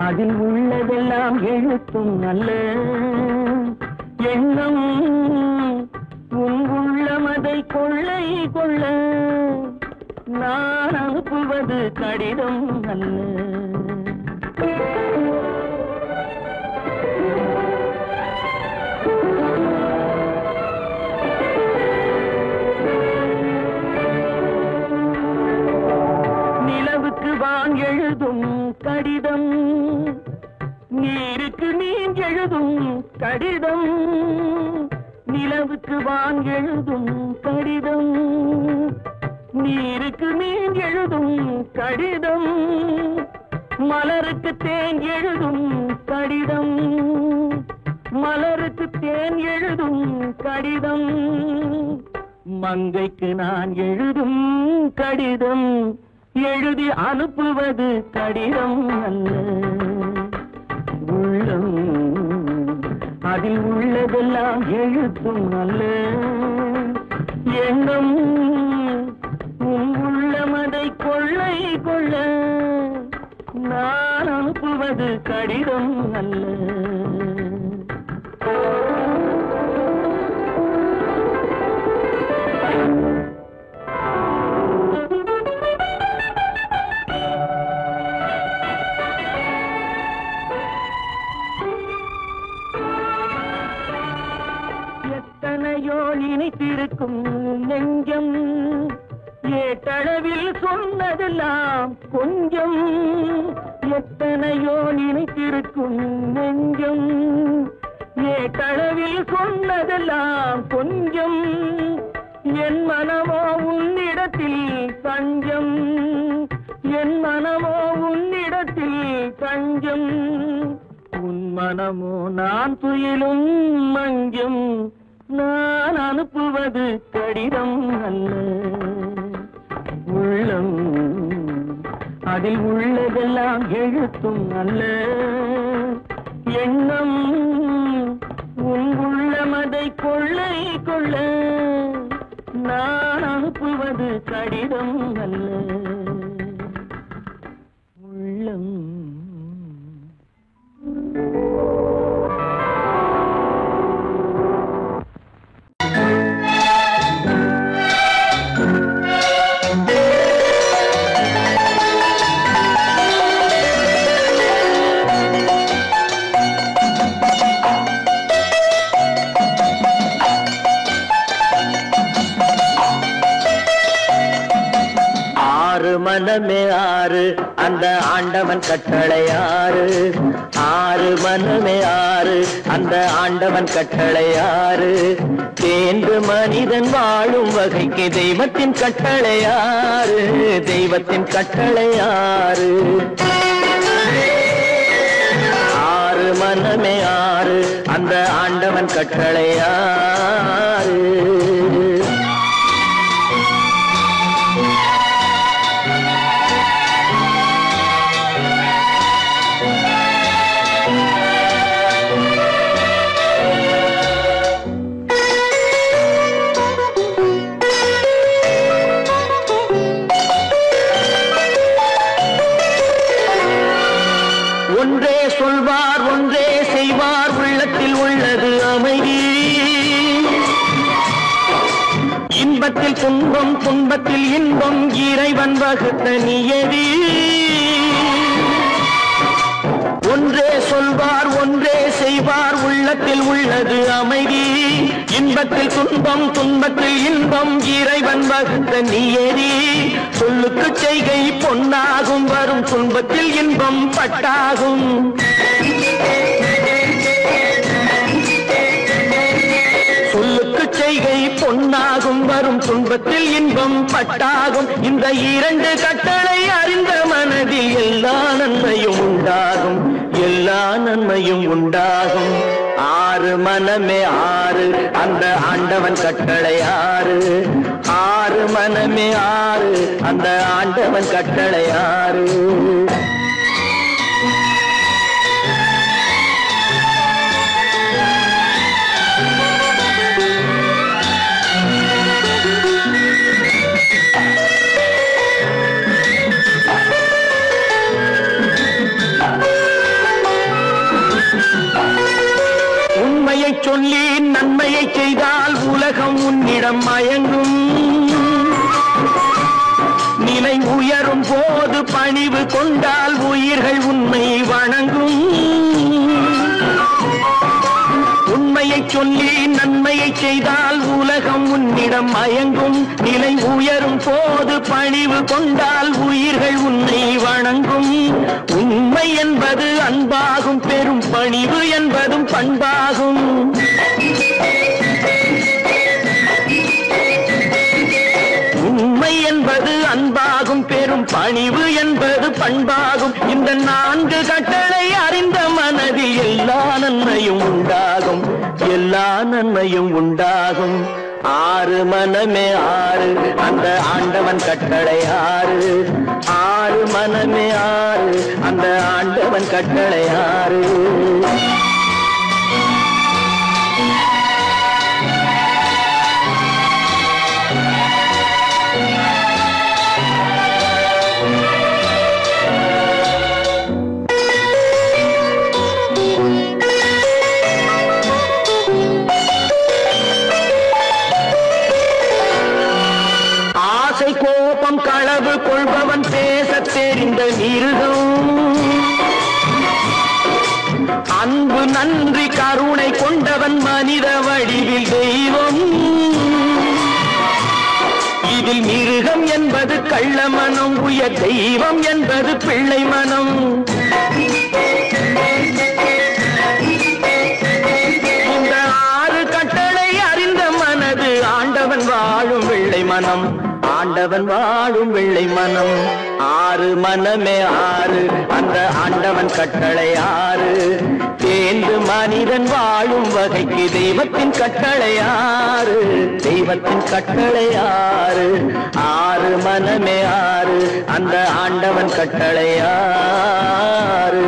அதில் உள்ளதெல்லாம் எழுத்தும் அல்ல. எண்ணம் உள்ளமதை கொள்ளை கொள்ள, நான் அனுப்புவது கடிதம் அல்ல. நிலவுக்கு வான் எழுதும் கடிதம், நீருக்கு மீன் எழுதும் கடிதம். நிலவுக்கு வான் எழுதும் கடிதம், நீருக்கு மீன் எழுதும் கடிதம். மலருக்கு தேன் எழுதும் கடிதம், மலருக்கு தேன் எழுதும் கடிதம். மங்கைக்கு நான் எழுதும் கடிதம், எழுதி அனுப்புவது கடிதம் அல்ல. உள்ளம் அதில் உள்ளதெல்லாம் எழுத்தும் அல்ல. எண்ணம் உள்ளமதை கொள்ளை கொள்ள, நான் அனுப்புவது கடிதம் அல்ல. எத்தனையோ நினைத்திருக்கும் நெஞ்சம், ஏட்டளவில் சொன்னதெல்லாம் கொஞ்சம். எத்தனையோ நினைத்திருக்கும் நெஞ்சம், ஏட்டளவில் சொன்னதெல்லாம் கொஞ்சம். என் மனமோ உன்னிடத்தில் தஞ்சம், என் மனமோ உன்னிடத்தில் தஞ்சம். உன் மனமோ நான் துயிலும் மஞ்சம், நான் அனுப்புவது கடிதம் அல்ல. உள்ளம் அதில் உள்ளதெல்லாம் எழுத்தும் அல்ல. எண்ணம் உன் உள்ளமதை கொள்ளை கொள்ள, நான் அனுப்புவது கடிதம் அல்ல. உள்ளம் மனமே ஆறு, அந்த ஆண்டவன் கட்டளை ஆறு. ஆறு மனமே ஆறு, அந்த ஆண்டவன் கட்டளை ஆறு. தேர்ந்து மனிதன் வாழும் வகைக்கு தெய்வத்தின் கட்டளை ஆறு, தெய்வத்தின் கட்டளை ஆறு. ஆறு மனமே ஆறு, அந்த ஆண்டவன் கட்டளை ஆறு. ஒன்றே சொல்வார் ஒன்றே செய்வார், உள்ளத்தில் உள்ளது அமைதி. இன்பத்தில் துன்பம் துன்பத்தில் இன்பம், இறைவன் வகுத்த நியதி. ஒன்றே சொல்வார் ஒன்றே செய்வார், உள்ளத்தில் உள்ளது அமைதி. இன்பத்தில் துன்பம் துன்பத்தில் இன்பம், இறைவன் வகுத்த நியதி. சொல்லுக்கு செய்கை பொன்னாகும், வரும் துன்பத்தில் இன்பம் பட்டாகும். சொல்லுக்கு செய்கை பொன்னாகும், வரும் துன்பத்தில் இன்பம் பட்டாகும். இந்த இரண்டு கட்டளை அறிந்த மனதில் எல்லா நன்மையும் உண்டாகும், எல்லா நன்மையும் உண்டாகும். ஆறு மனமே ஆறு அந்த ஆண்டவன் கட்டளை ஆறு. ஆறு மனமே ஆறு அந்த ஆண்டவன் கட்டளை ஆறு. உண்மையை சொல்லி நன்மையை செய்தால் உலகம் உன்னிடம் மயங்கும். நிலை உயரும் போது பணிவு கொண்டால் உயிர்கள் உன்னை வணங்கும். உண்மையை சொல்லி நன்மையை செய்தால் உலகம் உன்னிடம் மயங்கும். நிலை உயரும் போது பணிவு கொண்டால் உயிர்கள் உன்னை வணங்கும். உண்மை என்பது அன்பாகும், பெரும் பணிவு என்பதும் பண்பாகும். உண்மை என்பது அன்பாகும், பெரும் பணிவு என்பது பண்பாகும். இந்த 4 கட்டளை அறிந்த மனதில் எல்லா நன்மையும் உண்டாகும், எல்லா நன்மையும் உண்டாகும். ஆறு மனமே ஆறு அந்த ஆண்டவன் கட்டளை ஆறு. ஆறு மனமே ஆறு அந்த ஆண்டவன் கட்டளை ஆறு. கோபம் களவு கொள்பவன் பேசத் தெரிந்த மிருகம். அன்பு நன்றி கருணை கொண்டவன் மனித வடிவில் தெய்வம். இதில் மிருகம் என்பது கள்ள மனம், உயர் தெய்வம் என்பது பிள்ளை மனம். இந்த 6 கட்டளை அறிந்த மனது ஆண்டவன் வாழும் வெள்ளை மனம், ஆண்டவன் வாழும் வெள்ளை மனம். ஆறு மனமே ஆறு அந்த ஆண்டவன் கட்டளை ஆறு. தேர்ந்து மனிதன் வாழும் வகைக்கு தெய்வத்தின் கட்டளை ஆறு, தெய்வத்தின் கட்டளை ஆறு. ஆறு மனமே ஆறு அந்த ஆண்டவன் கட்டளை ஆறு.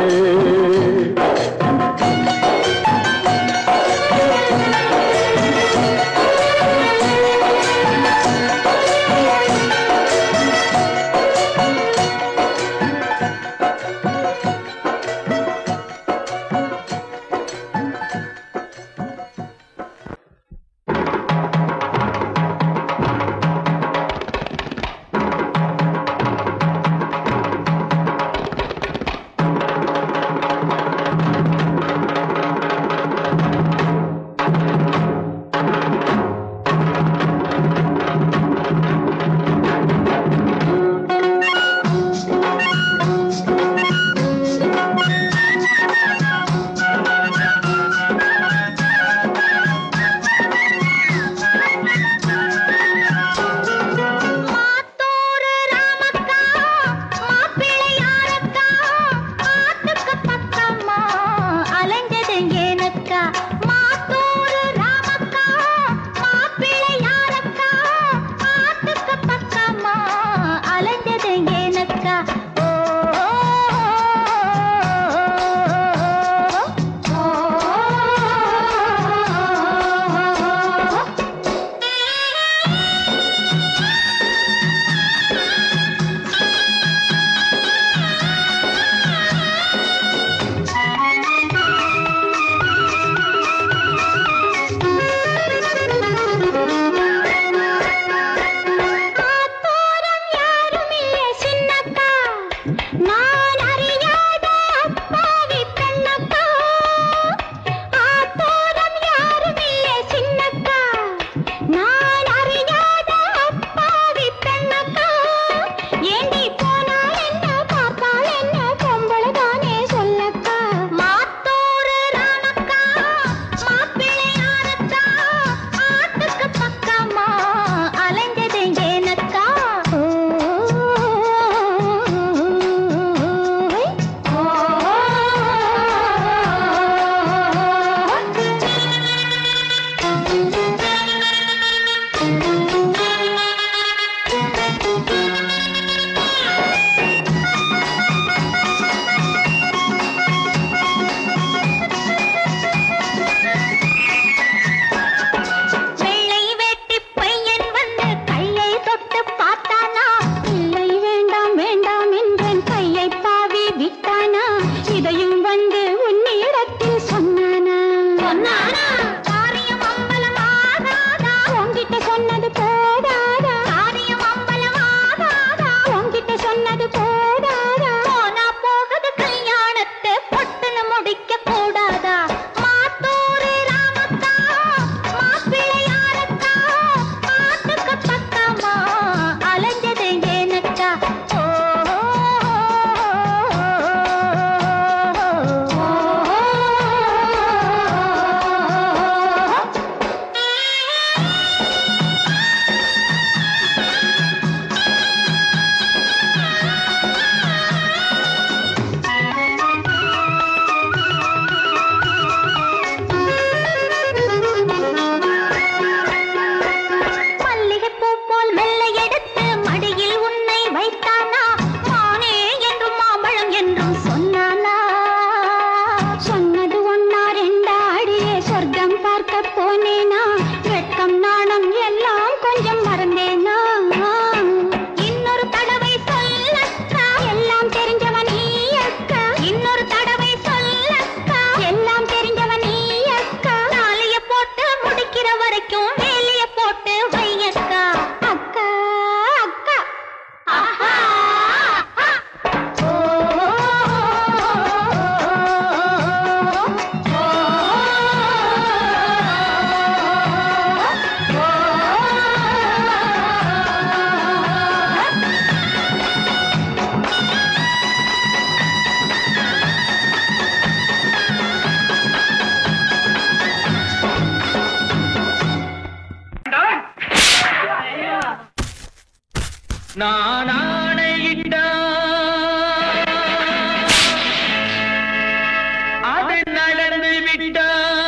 நான் ஆணையிட்டால் அது நடந்து விட்டால்,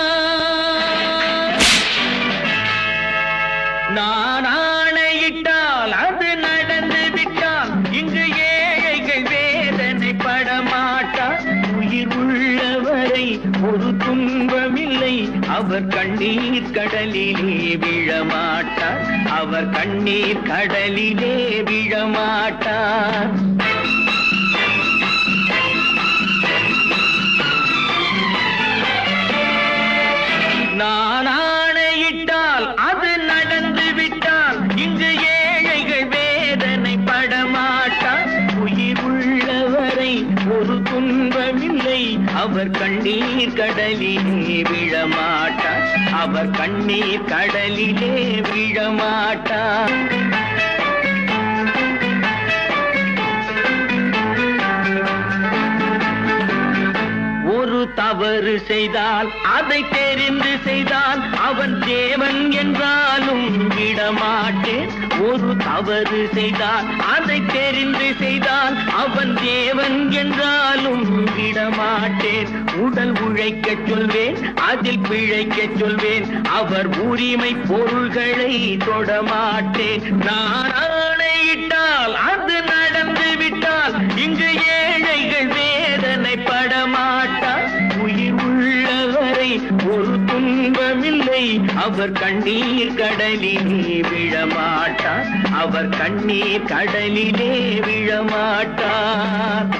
நான் ஆணையிட்டால் அது நடந்து விட்டால், இங்கு ஏழைகள் வேதனை படமாட்டார். உயிர் உள்ளவரை ஒரு துன்பமில்லை, அவர் கண்ணீர் கடலிலே விழமாட்டார், அவர் கண்ணீர் கடலிலே விழமாட்டார். நான் ஆணையிட்டால் அது நடந்து விட்டால், இங்கு ஏழைகள் வேதனை படமாட்டார். உயிர் உள்ளவரை ஒரு துன்பமில்லை, அவர் கண்ணீர் கடலிலே விழமாட்டார், அவர் கண்ணீர் கடலிலே விழமாட்டார். ஒரு தவறு செய்தால் அதை தெரிந்து செய்தால் அவன் தேவன் என்றாலும் விடமாட்டேன். ஒரு தவறு செய்தால் அதை தெரிந்து செய்தால் அவன் தேவன் என்றாலும் விடமாட்டேன். உடல் உழைக்கச் சொல்வேன், அதில் பிழைக்கச் சொல்வேன், அவர் உரிமை பொருள்களை தொடமாட்டேன். நான் ஆணையிட்டால் அது நடந்து விட்டால், இங்கு ஏழைகள் வேதனை படமாட்டார். உயிர் உள்ளவரை ஒரு துன்பமில்லை, அவர் கண்ணீர் கடலிலே விழமாட்டார், அவர் கண்ணீர் கடலிலே விழமாட்டார்.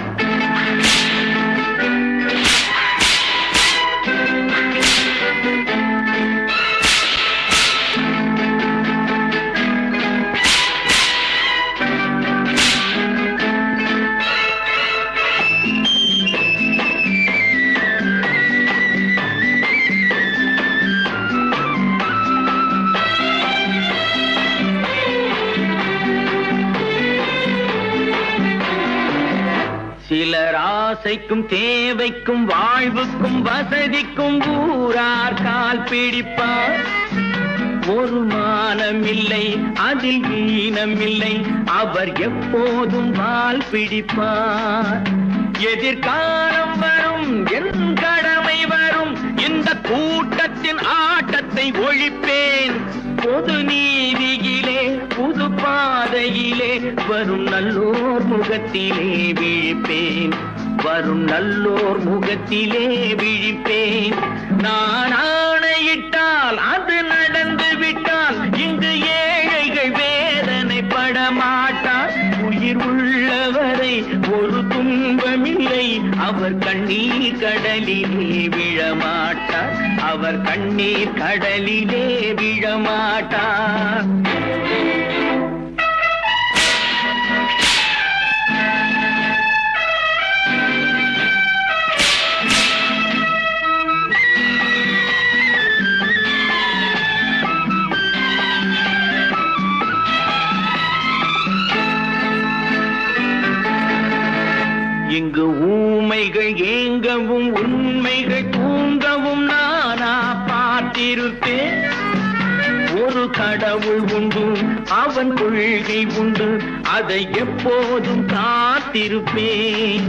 சிலர் ஆசைக்கும் தேவைக்கும் வாழ்வுக்கும் வசதிக்கும் ஊரார் கால் பிடிப்பார். ஒரு மானமில்லை, அதில் ஈனமில்லை, அவர் எப்போதும் வால் பிடிப்பார். எதிர்காலம் வரும், என் கடமை வரும், இந்த கூட்டத்தின் ஆட்டத்தை ஒழிப்பேன். பொது நீதியிலே புது பாதையிலே வரும் நல்லோர் முகத்திலே விழிப்பேன், வரும் நல்லோர் முகத்திலே விழிப்பேன். நான் ஆணையிட்டால் அது நடந்து விட்டால், இங்கு ஏழைகள் வேதனை படமாட்டார். உயிர் உள்ளவரை ஒரு துன்பமில்லை, அவர் கண்ணீர் கடலிலே விழமாட்டார், அவர் கண்ணீர் கடலிலே விழமாட்டார். இங்கு ஊமைகள் ஏங்கவும் உண்மைகள் தூங்கவும் நானா பார்த்திருப்பேன். ஒரு கடவுள் உண்டு, அவன் கொள்கை உண்டு, அதை எப்போதும் காத்திருப்பேன்.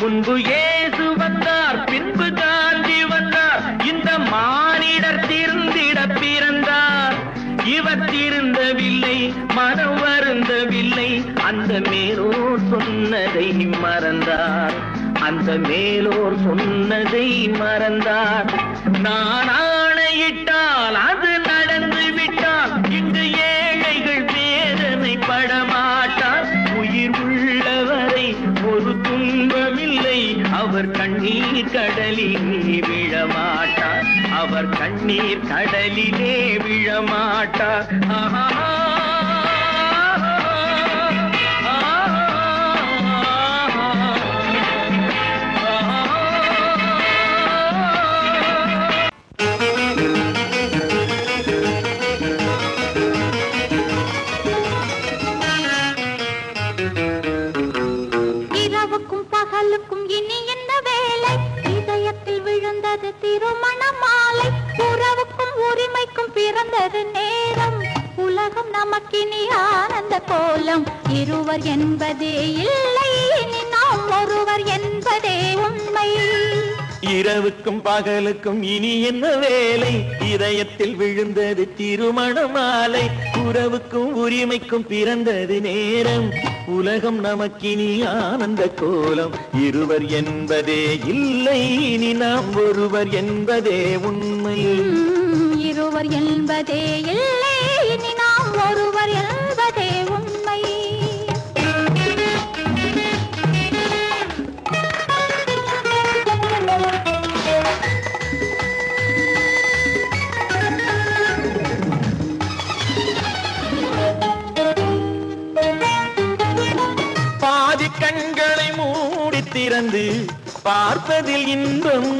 முன்பு இயேசு வந்தார், பின்பு காந்தி வந்தார், இந்த மானிடர் திருந்திட பிறந்தார். இவர் திருந்தவில்லை, மனம் வருந்தவில்லை, அந்த மேலோர் சொன்னதை மறந்தார், அந்த மேலோர் சொன்னதை மறந்தார். நான் ஆணையிட்டால் அது நடந்து விட்டால், இங்கு ஏழைகள் வேதனை படமாட்டார். உயிர் உள்ளவரை ஒரு துன்பமில்லை, அவர் கண்ணீர் கடலிலே விழமாட்டார், அவர் கண்ணீர் கடலிலே விழமாட்டார். ஆஹா. இரவுக்கும் பகலுக்கும் இனி என்ன வேலை, இதயத்தில் விழுந்தது திருமண மாலை. உறவுக்கும் உரிமைக்கும் பிறந்தது நேரம், உலகம் நம ஆனந்த கோலம் இருவர் என்பதே இல்லை இனி நாம் ஒருவர் என்பதே உண்மை இரவுக்கும் பகலுக்கும் இனி என்ன வேலை இதயத்தில் விழுந்தது திருமண மாலை உறவுக்கும் உரிமைக்கும் பிறந்தது நேரம் உலகம் நமக்கினி ஆனந்த கோலம் இருவர் என்பதே இல்லை இனி நாம் ஒருவர் என்பதே உண்மை இருவர் என்பதே இல்லை இனி நாம் ஒருவர் என்பதே உண்மை பாதி கண்களை மூடி திறந்து பார்ப்பதில் இன்பம்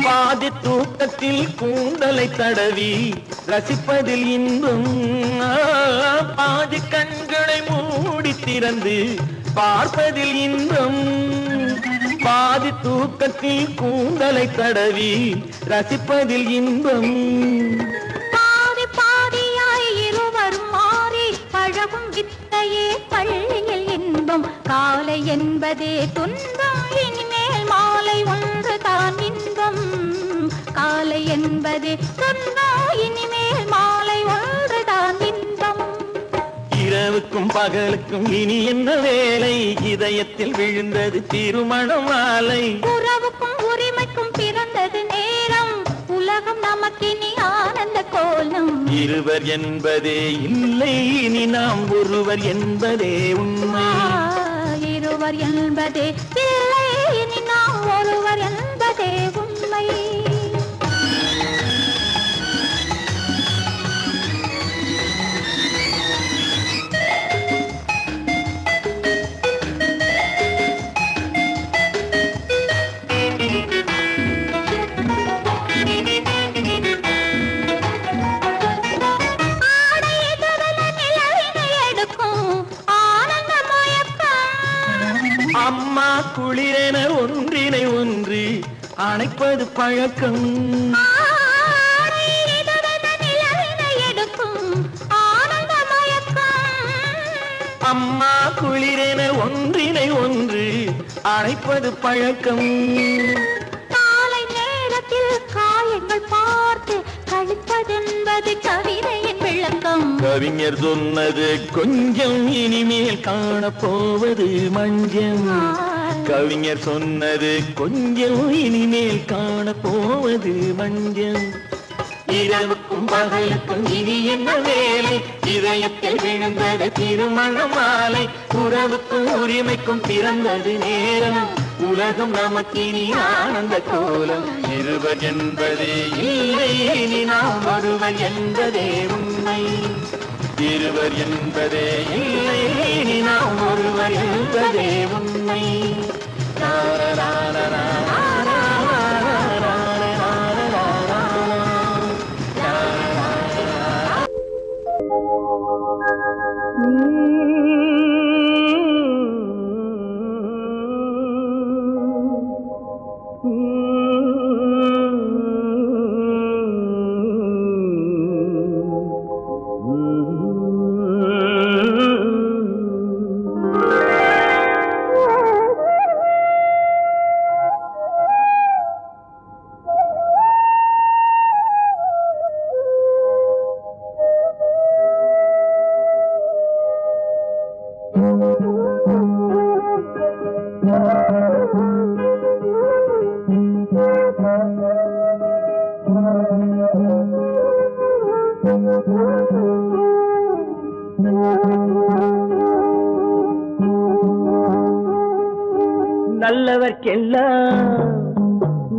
பாதி தூக்கத்தில் கூந்தலை தடவி ரசிப்பதில் இன்பம் பாதி கண்களை மூடி திறந்து பார்ப்பதில் இன்பம் பாதி தூக்கத்தில் கூந்தலை தடவி ரசிப்பதில் இன்பம் பாதி பாதியாய் இருவரும் மாறி பழகும் வித்தையே பள்ளியில் இன்பம் காலை என்பதே துன்பம் இனிமேல் மாலை ஒன்று தான் இன்பம் காலை என்பதே துன்பம் இனிமேல் மாலை ஒன்று தான் இன்பம் இரவுக்கும் பகலுக்கும் இனி என்ன வேலை இதயத்தில் விழுந்தது திருமண மாலை உறவுக்கும் உரிமைக்கும் பிறந்தது நேரம் உலகம் நமக்கினி ஆனந்த கோலம் இருவர் என்பதே இல்லை இனி நாம் ஒருவர் என்பதே உண்மை இருவர் என்பதே இல்லை இனி நாம் ஒருவர் என்பதே உண்மை அம்மா குளிரென ஒன்றினை ஒன்று அணைப்பது பழக்கம் அம்மா குளிரென ஒன்றினை ஒன்று அணைப்பது பழக்கம் காலை நேரத்தில் காயங்கள் பார்த்து கழிப்பதென்பது கவிதையின் விளக்கம் கவிஞர் சொன்னது கொஞ்சம் இனிமேல் காணப்போவது மஞ்சம் கவிஞர் சொன்னது கொஞ்சம் இனிமேல் காணப்போவது மஞ்சம் இரவுக்கும் பகலுக்கும் இனி என்ன வேலை இதயத்தில் விழுந்தது திருமண மாலை உறவுக்கும் உரிமைக்கும் பிறந்தது நேரம் உலகம் நமக்கினி ஆனந்த கோலம் இருவர் என்பதே இல்லை இனி நாம் ஒருவர் என்பதே உண்மை இருவர் என்பதே இல்லை இனி நாம் ஒருவர் என்பதே உண்மை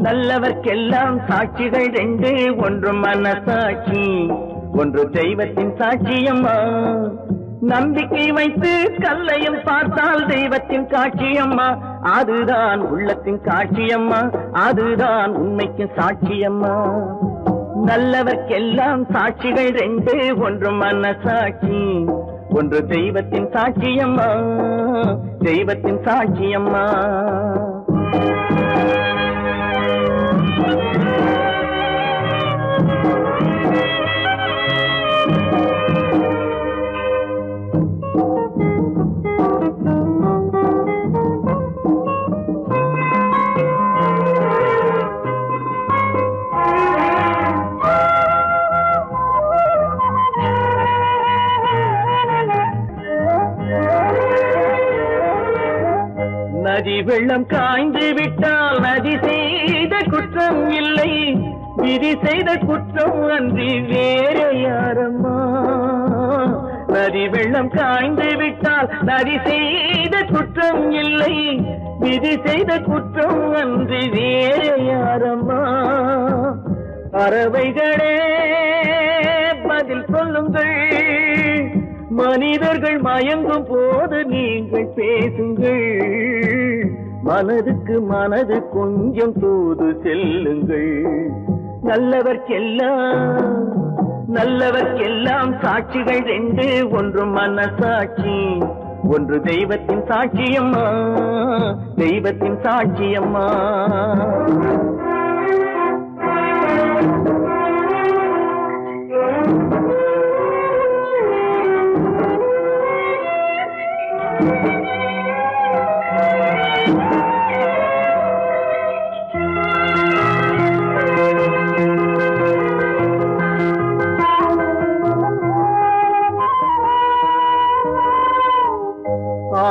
நல்லவர்க்கெல்லாம் சாட்சிகள் ரெண்டு ஒன்று மனசாட்சி ஒன்று தெய்வத்தின் சாட்சியம்மா நம்பிக்கை வைத்து கல்லையும் பார்த்தால் தெய்வத்தின் காட்சியம்மா அதுதான் உள்ளத்தின் காட்சியம்மா அதுதான் உண்மைக்கு சாட்சியம்மா நல்லவர்க்கெல்லாம் சாட்சிகள் ரெண்டு ஒன்று மனசாட்சி ஒன்று தெய்வத்தின் சாட்சியம்மா தெய்வத்தின் சாட்சியம்மா நதி வெள்ளம் காய்ந்து விட்டால் நதி செய்த குற்றம் இல்லை, விதி செய்த குற்றம் அன்றி வேற யாரம்மா. நதி வெள்ளம் காய்ந்து விட்டால் நதி செய்த குற்றம் இல்லை, விதி செய்த குற்றம் அன்றி வேற யாரம்மா. பறவைகளே பதில் சொல்லுங்கள், மனிதர்கள் மயங்கும் போது நீங்கள் பேசுங்கள், மனதுக்கு மனது கொஞ்சம் தூது செல்லுங்கள். நல்லவர்க்கெல்லாம் சாட்சிகள் ரெண்டு, ஒன்று மனசாட்சி, ஒன்று தெய்வத்தின் சாட்சியம்மா, தெய்வத்தின் சாட்சியம்மா.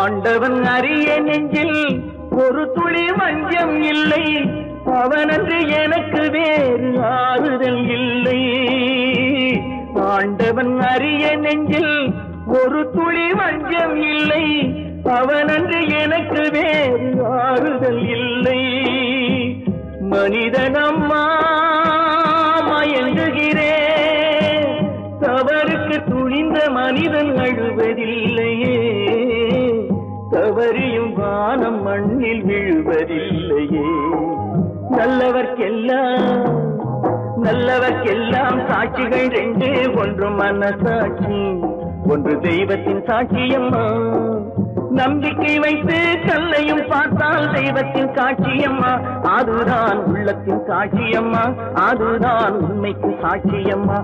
ஆண்டவன் அறிய நெஞ்சில் ஒரு துளி வஞ்சம் இல்லை, அவனன்று எனக்கு வேறு ஆறுதல் இல்லை. ஆண்டவன் அறிய நெஞ்சில் ஒரு துளி வஞ்சம் இல்லை, அவனன்று எனக்கு வேறு ஆறுதல் இல்லை. மனிதனம்மா மயங்குகிறேன், தவறுக்கு துணிந்த மனிதன் அழுவதில்லையே, தவறியும் வானம் மண்ணில் விழுவதில்லையே. நல்லவர்க்கெல்லாம் சாட்சிகள் ரெண்டு, ஒன்று மனசாட்சி, ஒன்று தெய்வத்தின் சாட்சியம்மா. நம்பிக்கை வைத்து கல்லையும் பார்த்தால் தெய்வத்தின் சாட்சியம்மா, அதுதான் உள்ளத்தின் சாட்சியம்மா, அதுதான் உண்மைக்கு சாட்சியம்மா.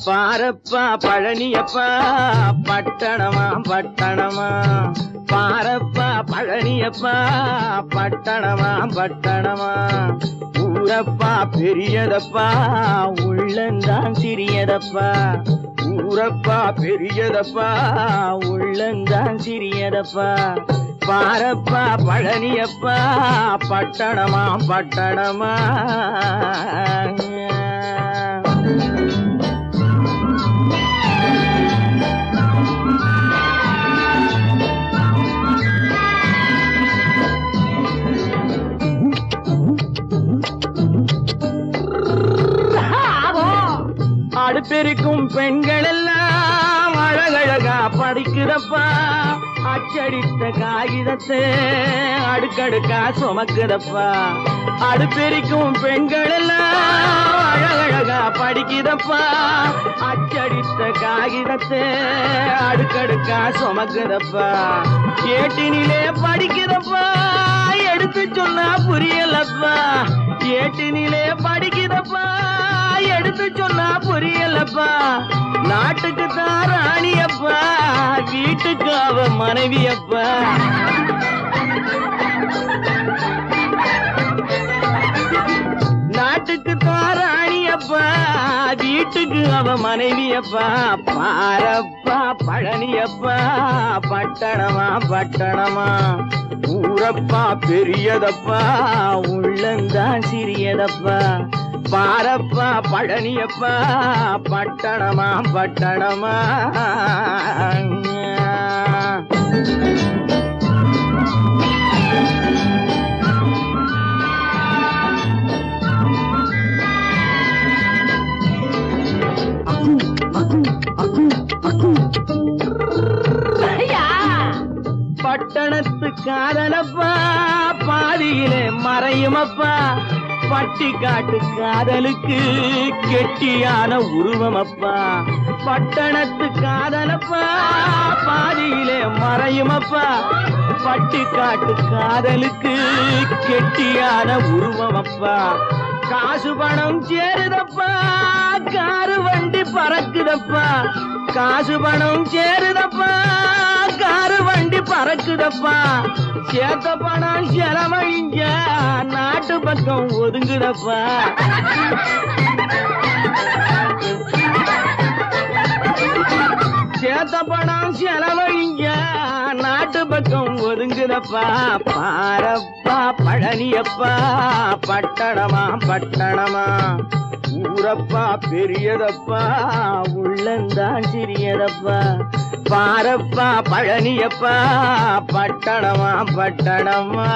பாரப்பா பழனியப்பா பட்டணமா பட்டணமா, பாரப்பா பழனியப்பா பட்டணமா பட்டணமா. ஊரப்பா பெரியதப்பா உள்ளந்தான் சிறியதப்பா, ஊரப்பா பெரியதப்பா உள்ளந்தான் சிறியதப்பா. பாரப்பா பழனியப்பா பட்டணமா பட்டணமா. அடுப்பெருக்கும் பெண்கள் எல்லாம் அழகழகா படிக்கிறப்பா, அச்சடித்த காகிதத்தை அடுக்கடுக்கா சுமக்குதப்பா. அடுப்பெருக்கும் பெண்கள் எல்லாம் அழகழகா படிக்கிறப்பா, அச்சடித்த காகிதத்தை அடுக்கடுக்கா சுமக்குதப்பா. ஏட்டினிலே படிக்கிறப்பா, எடுத்து சொன்னா புரியலப்பா, ஏட்டினிலே படிக்கிறப்பா, எடுத்து சொன்னா புரியலப்பா. நாட்டுக்கு தான் ராணியப்பா, வீட்டுக்கு அவ மனைவியப்பா. நாட்டுக்கு தான் ராணியப்பா, வீட்டுக்கு அவ மனைவியப்பா. பாரப்பா பழனியப்பா பட்டணமா பட்டணமா. ஊரப்பா பெரியதப்பா உள்ளந்தான் சிறியதப்பா. பாரப்பா பழனியப்பா பட்டணமா பட்டணமா. காதலப்பா பாதியிலே மறையுமப்பா பட்டிக்காட்டு காதலுக்கு கெட்டியான உருவமப்பா பட்டணத்து காதலப்பா பாதியிலே மறையுமப்பா பட்டிக்காட்டு காதலுக்கு கெட்டியான உருவமப்பா காசு பணம் சேருதப்பா காரு வண்டி பறக்குதப்பா காசு பணம் சேருதப்பா காரு வண்டி பறக்குதப்பா சேத்த பணம் செலவழிஞ்ச நாட்டு பக்கம் ஒதுங்குதப்பா சேத்த பணம் செலவழிஞ்ச நாட்டு பக்கம் ஒதுங்குதப்பா பாரப்பா பழனியப்பா பட்டணமா பட்டணமா ஊரப்பா பெரியதப்பா உள்ளந்தான் சிறியதப்பா பாரப்பா பழனியப்பா பட்டணமா பட்டணமா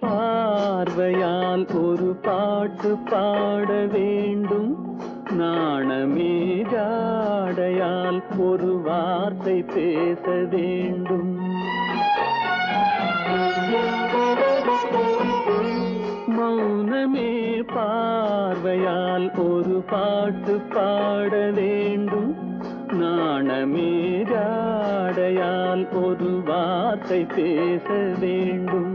பார்வையால் ஒரு பாட்டு பாட வேண்டும் நாணமே ஜாடையால் ஒரு வார்த்தை பேச வேண்டும் மௌனமே பார்வையால் ஒரு பாட்டு பாட வேண்டும் நாணமே ஜாடையால் ஒரு வார்த்தை பேச வேண்டும்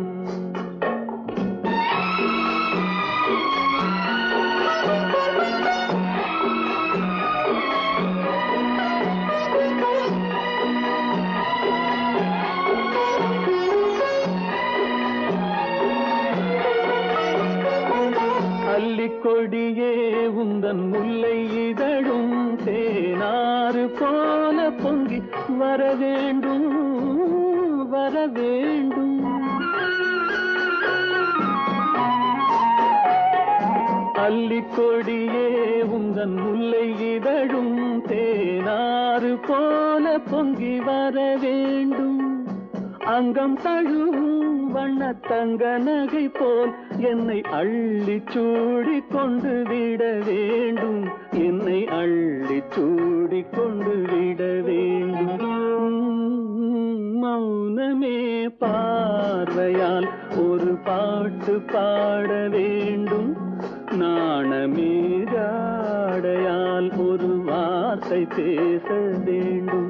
கொடியே உந்தன் முல்லை இதழும் தேனாறு போல பொங்கி வர வேண்டும் வர வேண்டும் அல்லிக்கொடியே உந்தன் முல்லை இதழும் தேனாறு போல பொங்கி வர வேண்டும் அங்கம் தழுவும் வண்ணத்தங்க நகை போல் என்னை அள்ளி சூடி கொண்டு விட வேண்டும் என்னை அள்ளி சூடி கொண்டு விட வேண்டும் மௌனமே பார்வையால் ஒரு பாட்டு பாட வேண்டும் நாணமே ஜாடையால் ஒரு வார்த்தை பேச வேண்டும்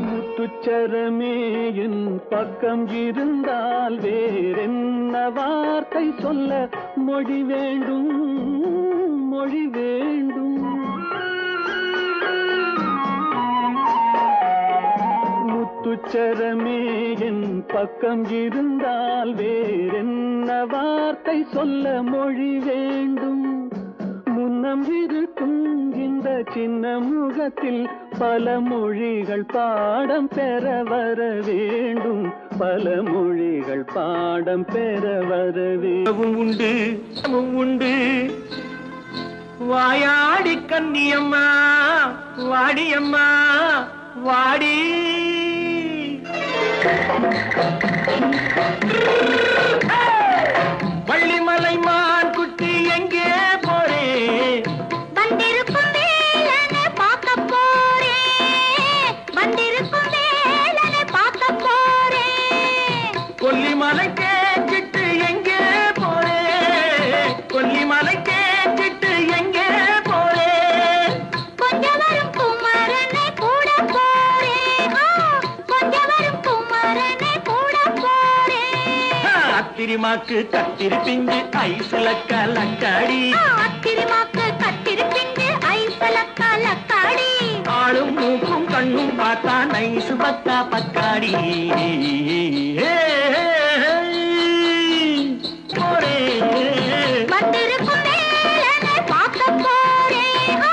முத்துச்சரமே என் பக்கம் இருந்தால் வேறென்ன வார்த்தை சொல்ல மொழி வேண்டும் மொழி வேண்டும் முத்துச்சரமே என் பக்கம் இருந்தால் வேறென்ன வார்த்தை சொல்ல மொழி வேண்டும் முன்னம் இருக்கும் இந்த சின்ன முகத்தில் பல மொழிகள் பாடம் பெற வர வேண்டும் பல மொழிகள் பாடம் பெற வர வேண்டும் உண்டு உண்டு வாயாடி கன்னியம்மா வாடியம்மா வாடி வள்ளிமலை மான் குட்டி எங்கே போறே வந்திருக்கும் வேலனை பார்க்க போறேன் வந்திருக்கும் வேலனை பார்க்க போறேன் கொல்லிமலை கேட்டுட்டு எங்கே போறே கொல்லிமலை கேட்டுட்டு எங்கே போறே கொஞ்சம் வரும் குமாரனை கூட போறேன் கொஞ்சம் வரும் குமாரனை கூட அத்திரிமாக்கு கத்திரி பிஞ்சு ஐசுல கலக்காடி அத்திரிமாக்கு கத்திரி பிஞ்சு ஐசுல கலக்காடி ஆளும் மூக்கும் கண்ணும் பார்த்தா நைசு பக்கா பக்காடி வந்திருக்கும் வேலனை பார்க்க போறேன்.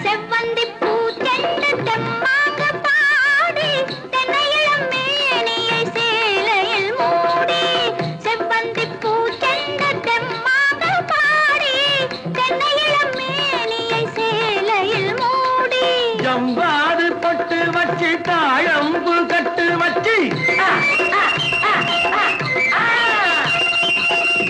செவ்வந்தி பூ தெண்டு தெம்மாக பாடி தென்னையிளம் மேனியை சேலையில் மூடி செவ்வந்தி பூ தெண்டு தெம்மாக பாடி தென்னையிளம் மேனியை சேலையில் மூடி ஜம்பாது பொட்டு வச்சு தாழம்பு கட்டு வச்சு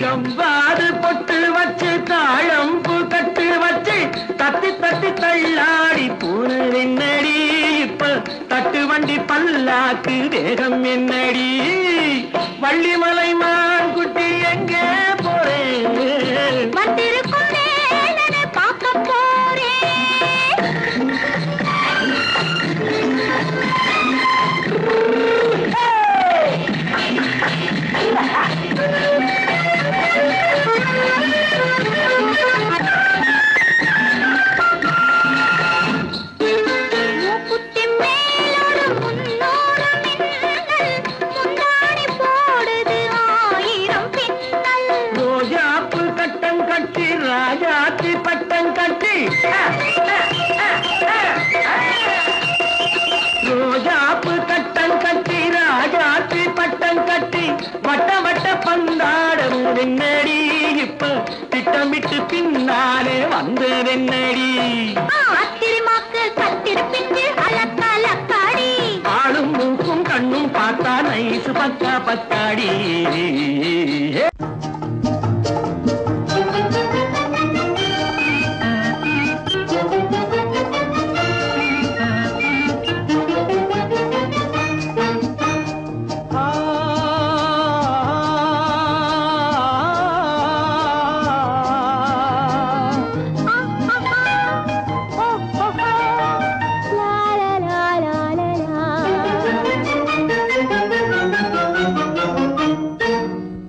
ஜம்பாது பொட்டு வச்சு தாழம்பு கட்டு வச்சு தட்டி தட்டி தள்ளாடி பூன என்னடி இப்ப தட்டு வண்டி பல்லாக்கு வேகம் என்னடி வள்ளிமலை மான் குட்டி எங்கே போறேன் வந்திருக்கும் வேலனை பார்க்க போறேன். மூக்குத்தி மேலோடு முன்னோடு மின்னல் முந்தாடி போடுது ஆயிரம் பின்னல் ரோஜாப்பு கட்டம் கட்டி ராஜாத்தி பட்டம் கட்டி ரோஜாப்பு கட்டம் கட்டி ராஜாத்தி பட்டம் கட்டி வட்ட வட்ட பந்தாடம் என்னடி இப்ப திட்டமிட்டு பின்னாலே வந்ததென்னடி அத்திரிமாக்கு கத்திரி பிஞ்சு அலக்காடி ஆளும் மூக்கும் கண்ணும் பார்த்தா நைசு பக்கா பக்காடி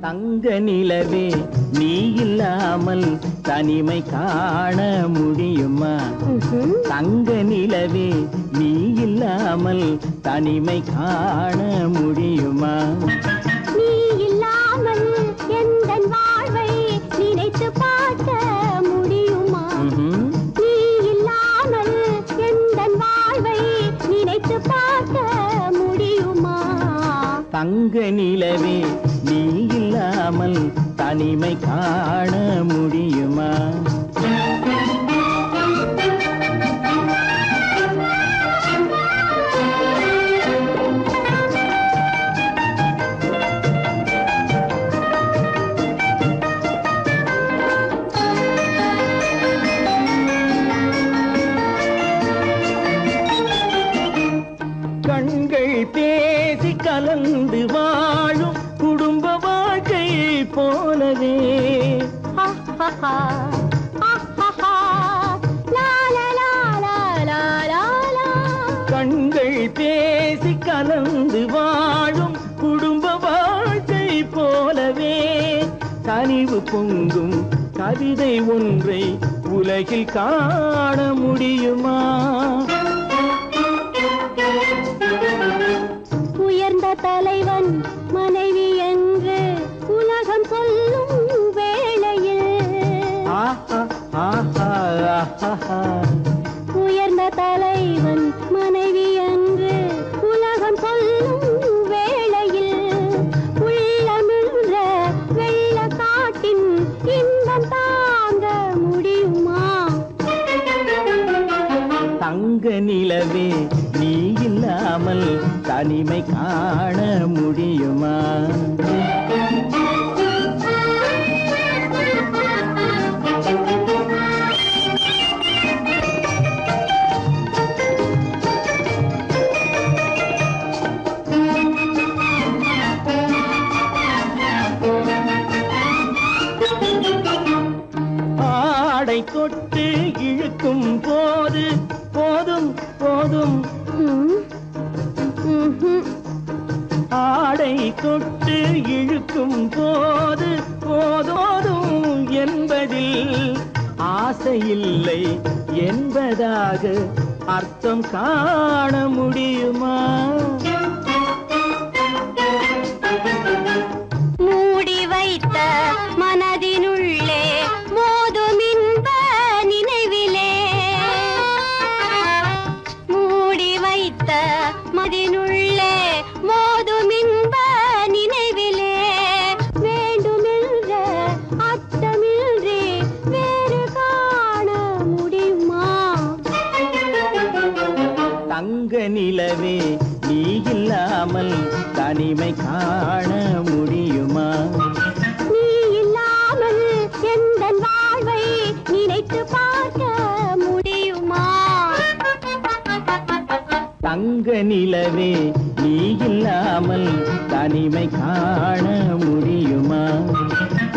தங்க நிலவே நீ இல்லாமல் தனிமை காண முடியுமா தங்க நிலவே நீ இல்லாமல் தனிமை காண முடியுமா நீ இல்லாமல் எந்தன் வாழ்வை நினைத்து பார்க்க முடியுமா நீ இல்லாமல் எந்தன் வாழ்வை நினைத்து பார்க்க முடியுமா தங்க நிலவே நீ இல்லாமல் தனிமை காண முடியுமா கண்கள் பேசி கலந்து வாழும் குடும்ப வாழ்க்கை போலவே கண்கள் பேசி கலந்து வாழும் குடும்ப வாழ்க்கை போலவே கனிவு பொங்கும் கவிதை ஒன்றை உலகில் காண முடியுமா உயர்ந்த தலைவன் மனைவி என்று உலகம் சொல்லும் வேளையில் உயர்ந்த தலைவன் மனைவி என்று உலகம் சொல்லும் வேளையில் உள்ளமிழ்ற வெள்ள காட்டின் இன்பம் தாங்க முடியுமா தங்க நிலவே நீ இல்லாமல் தனிமை காண முடியுமா கை தொட்டு இழுக்கும் போது போதோதும் என்பதில் ஆசையில்லை என்பதாக அர்த்தம் காண முடியுமா? மூடி வைத்த மனதினுள்ளே மோதும் இன்ப நினைவிலே, மூடி வைத்த மனதினுள்ளே மோதும் இன்ப நினைவிலே, வேண்டுமென்ற அர்த்தமின்றி வேறு காண முடியுமா? தங்க நிலவே நீ இல்லாமல் தனிமை காண முடியுமா? நீ இல்லாமல் எந்தன் வாழ்வை நினைத்து பார்க்க முடியுமா? தங்க நிலவே நீ இல்லாமல் தனிமை காண முடியுமா?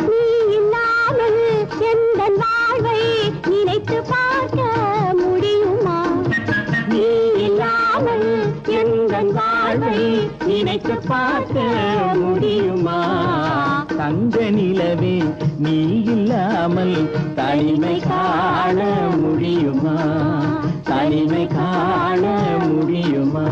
நீ இல்லாமல் எந்தன் வாழ்வை நினைத்து பார்க்க முடியுமா? நீ இல்லாமல் எந்தன் வாழ்வை நினைத்து பார்க்க முடியுமா? தங்க நிலவே நீ இல்லாமல் தனிமை காண முடியுமா? தனிமை காண முடியுமா?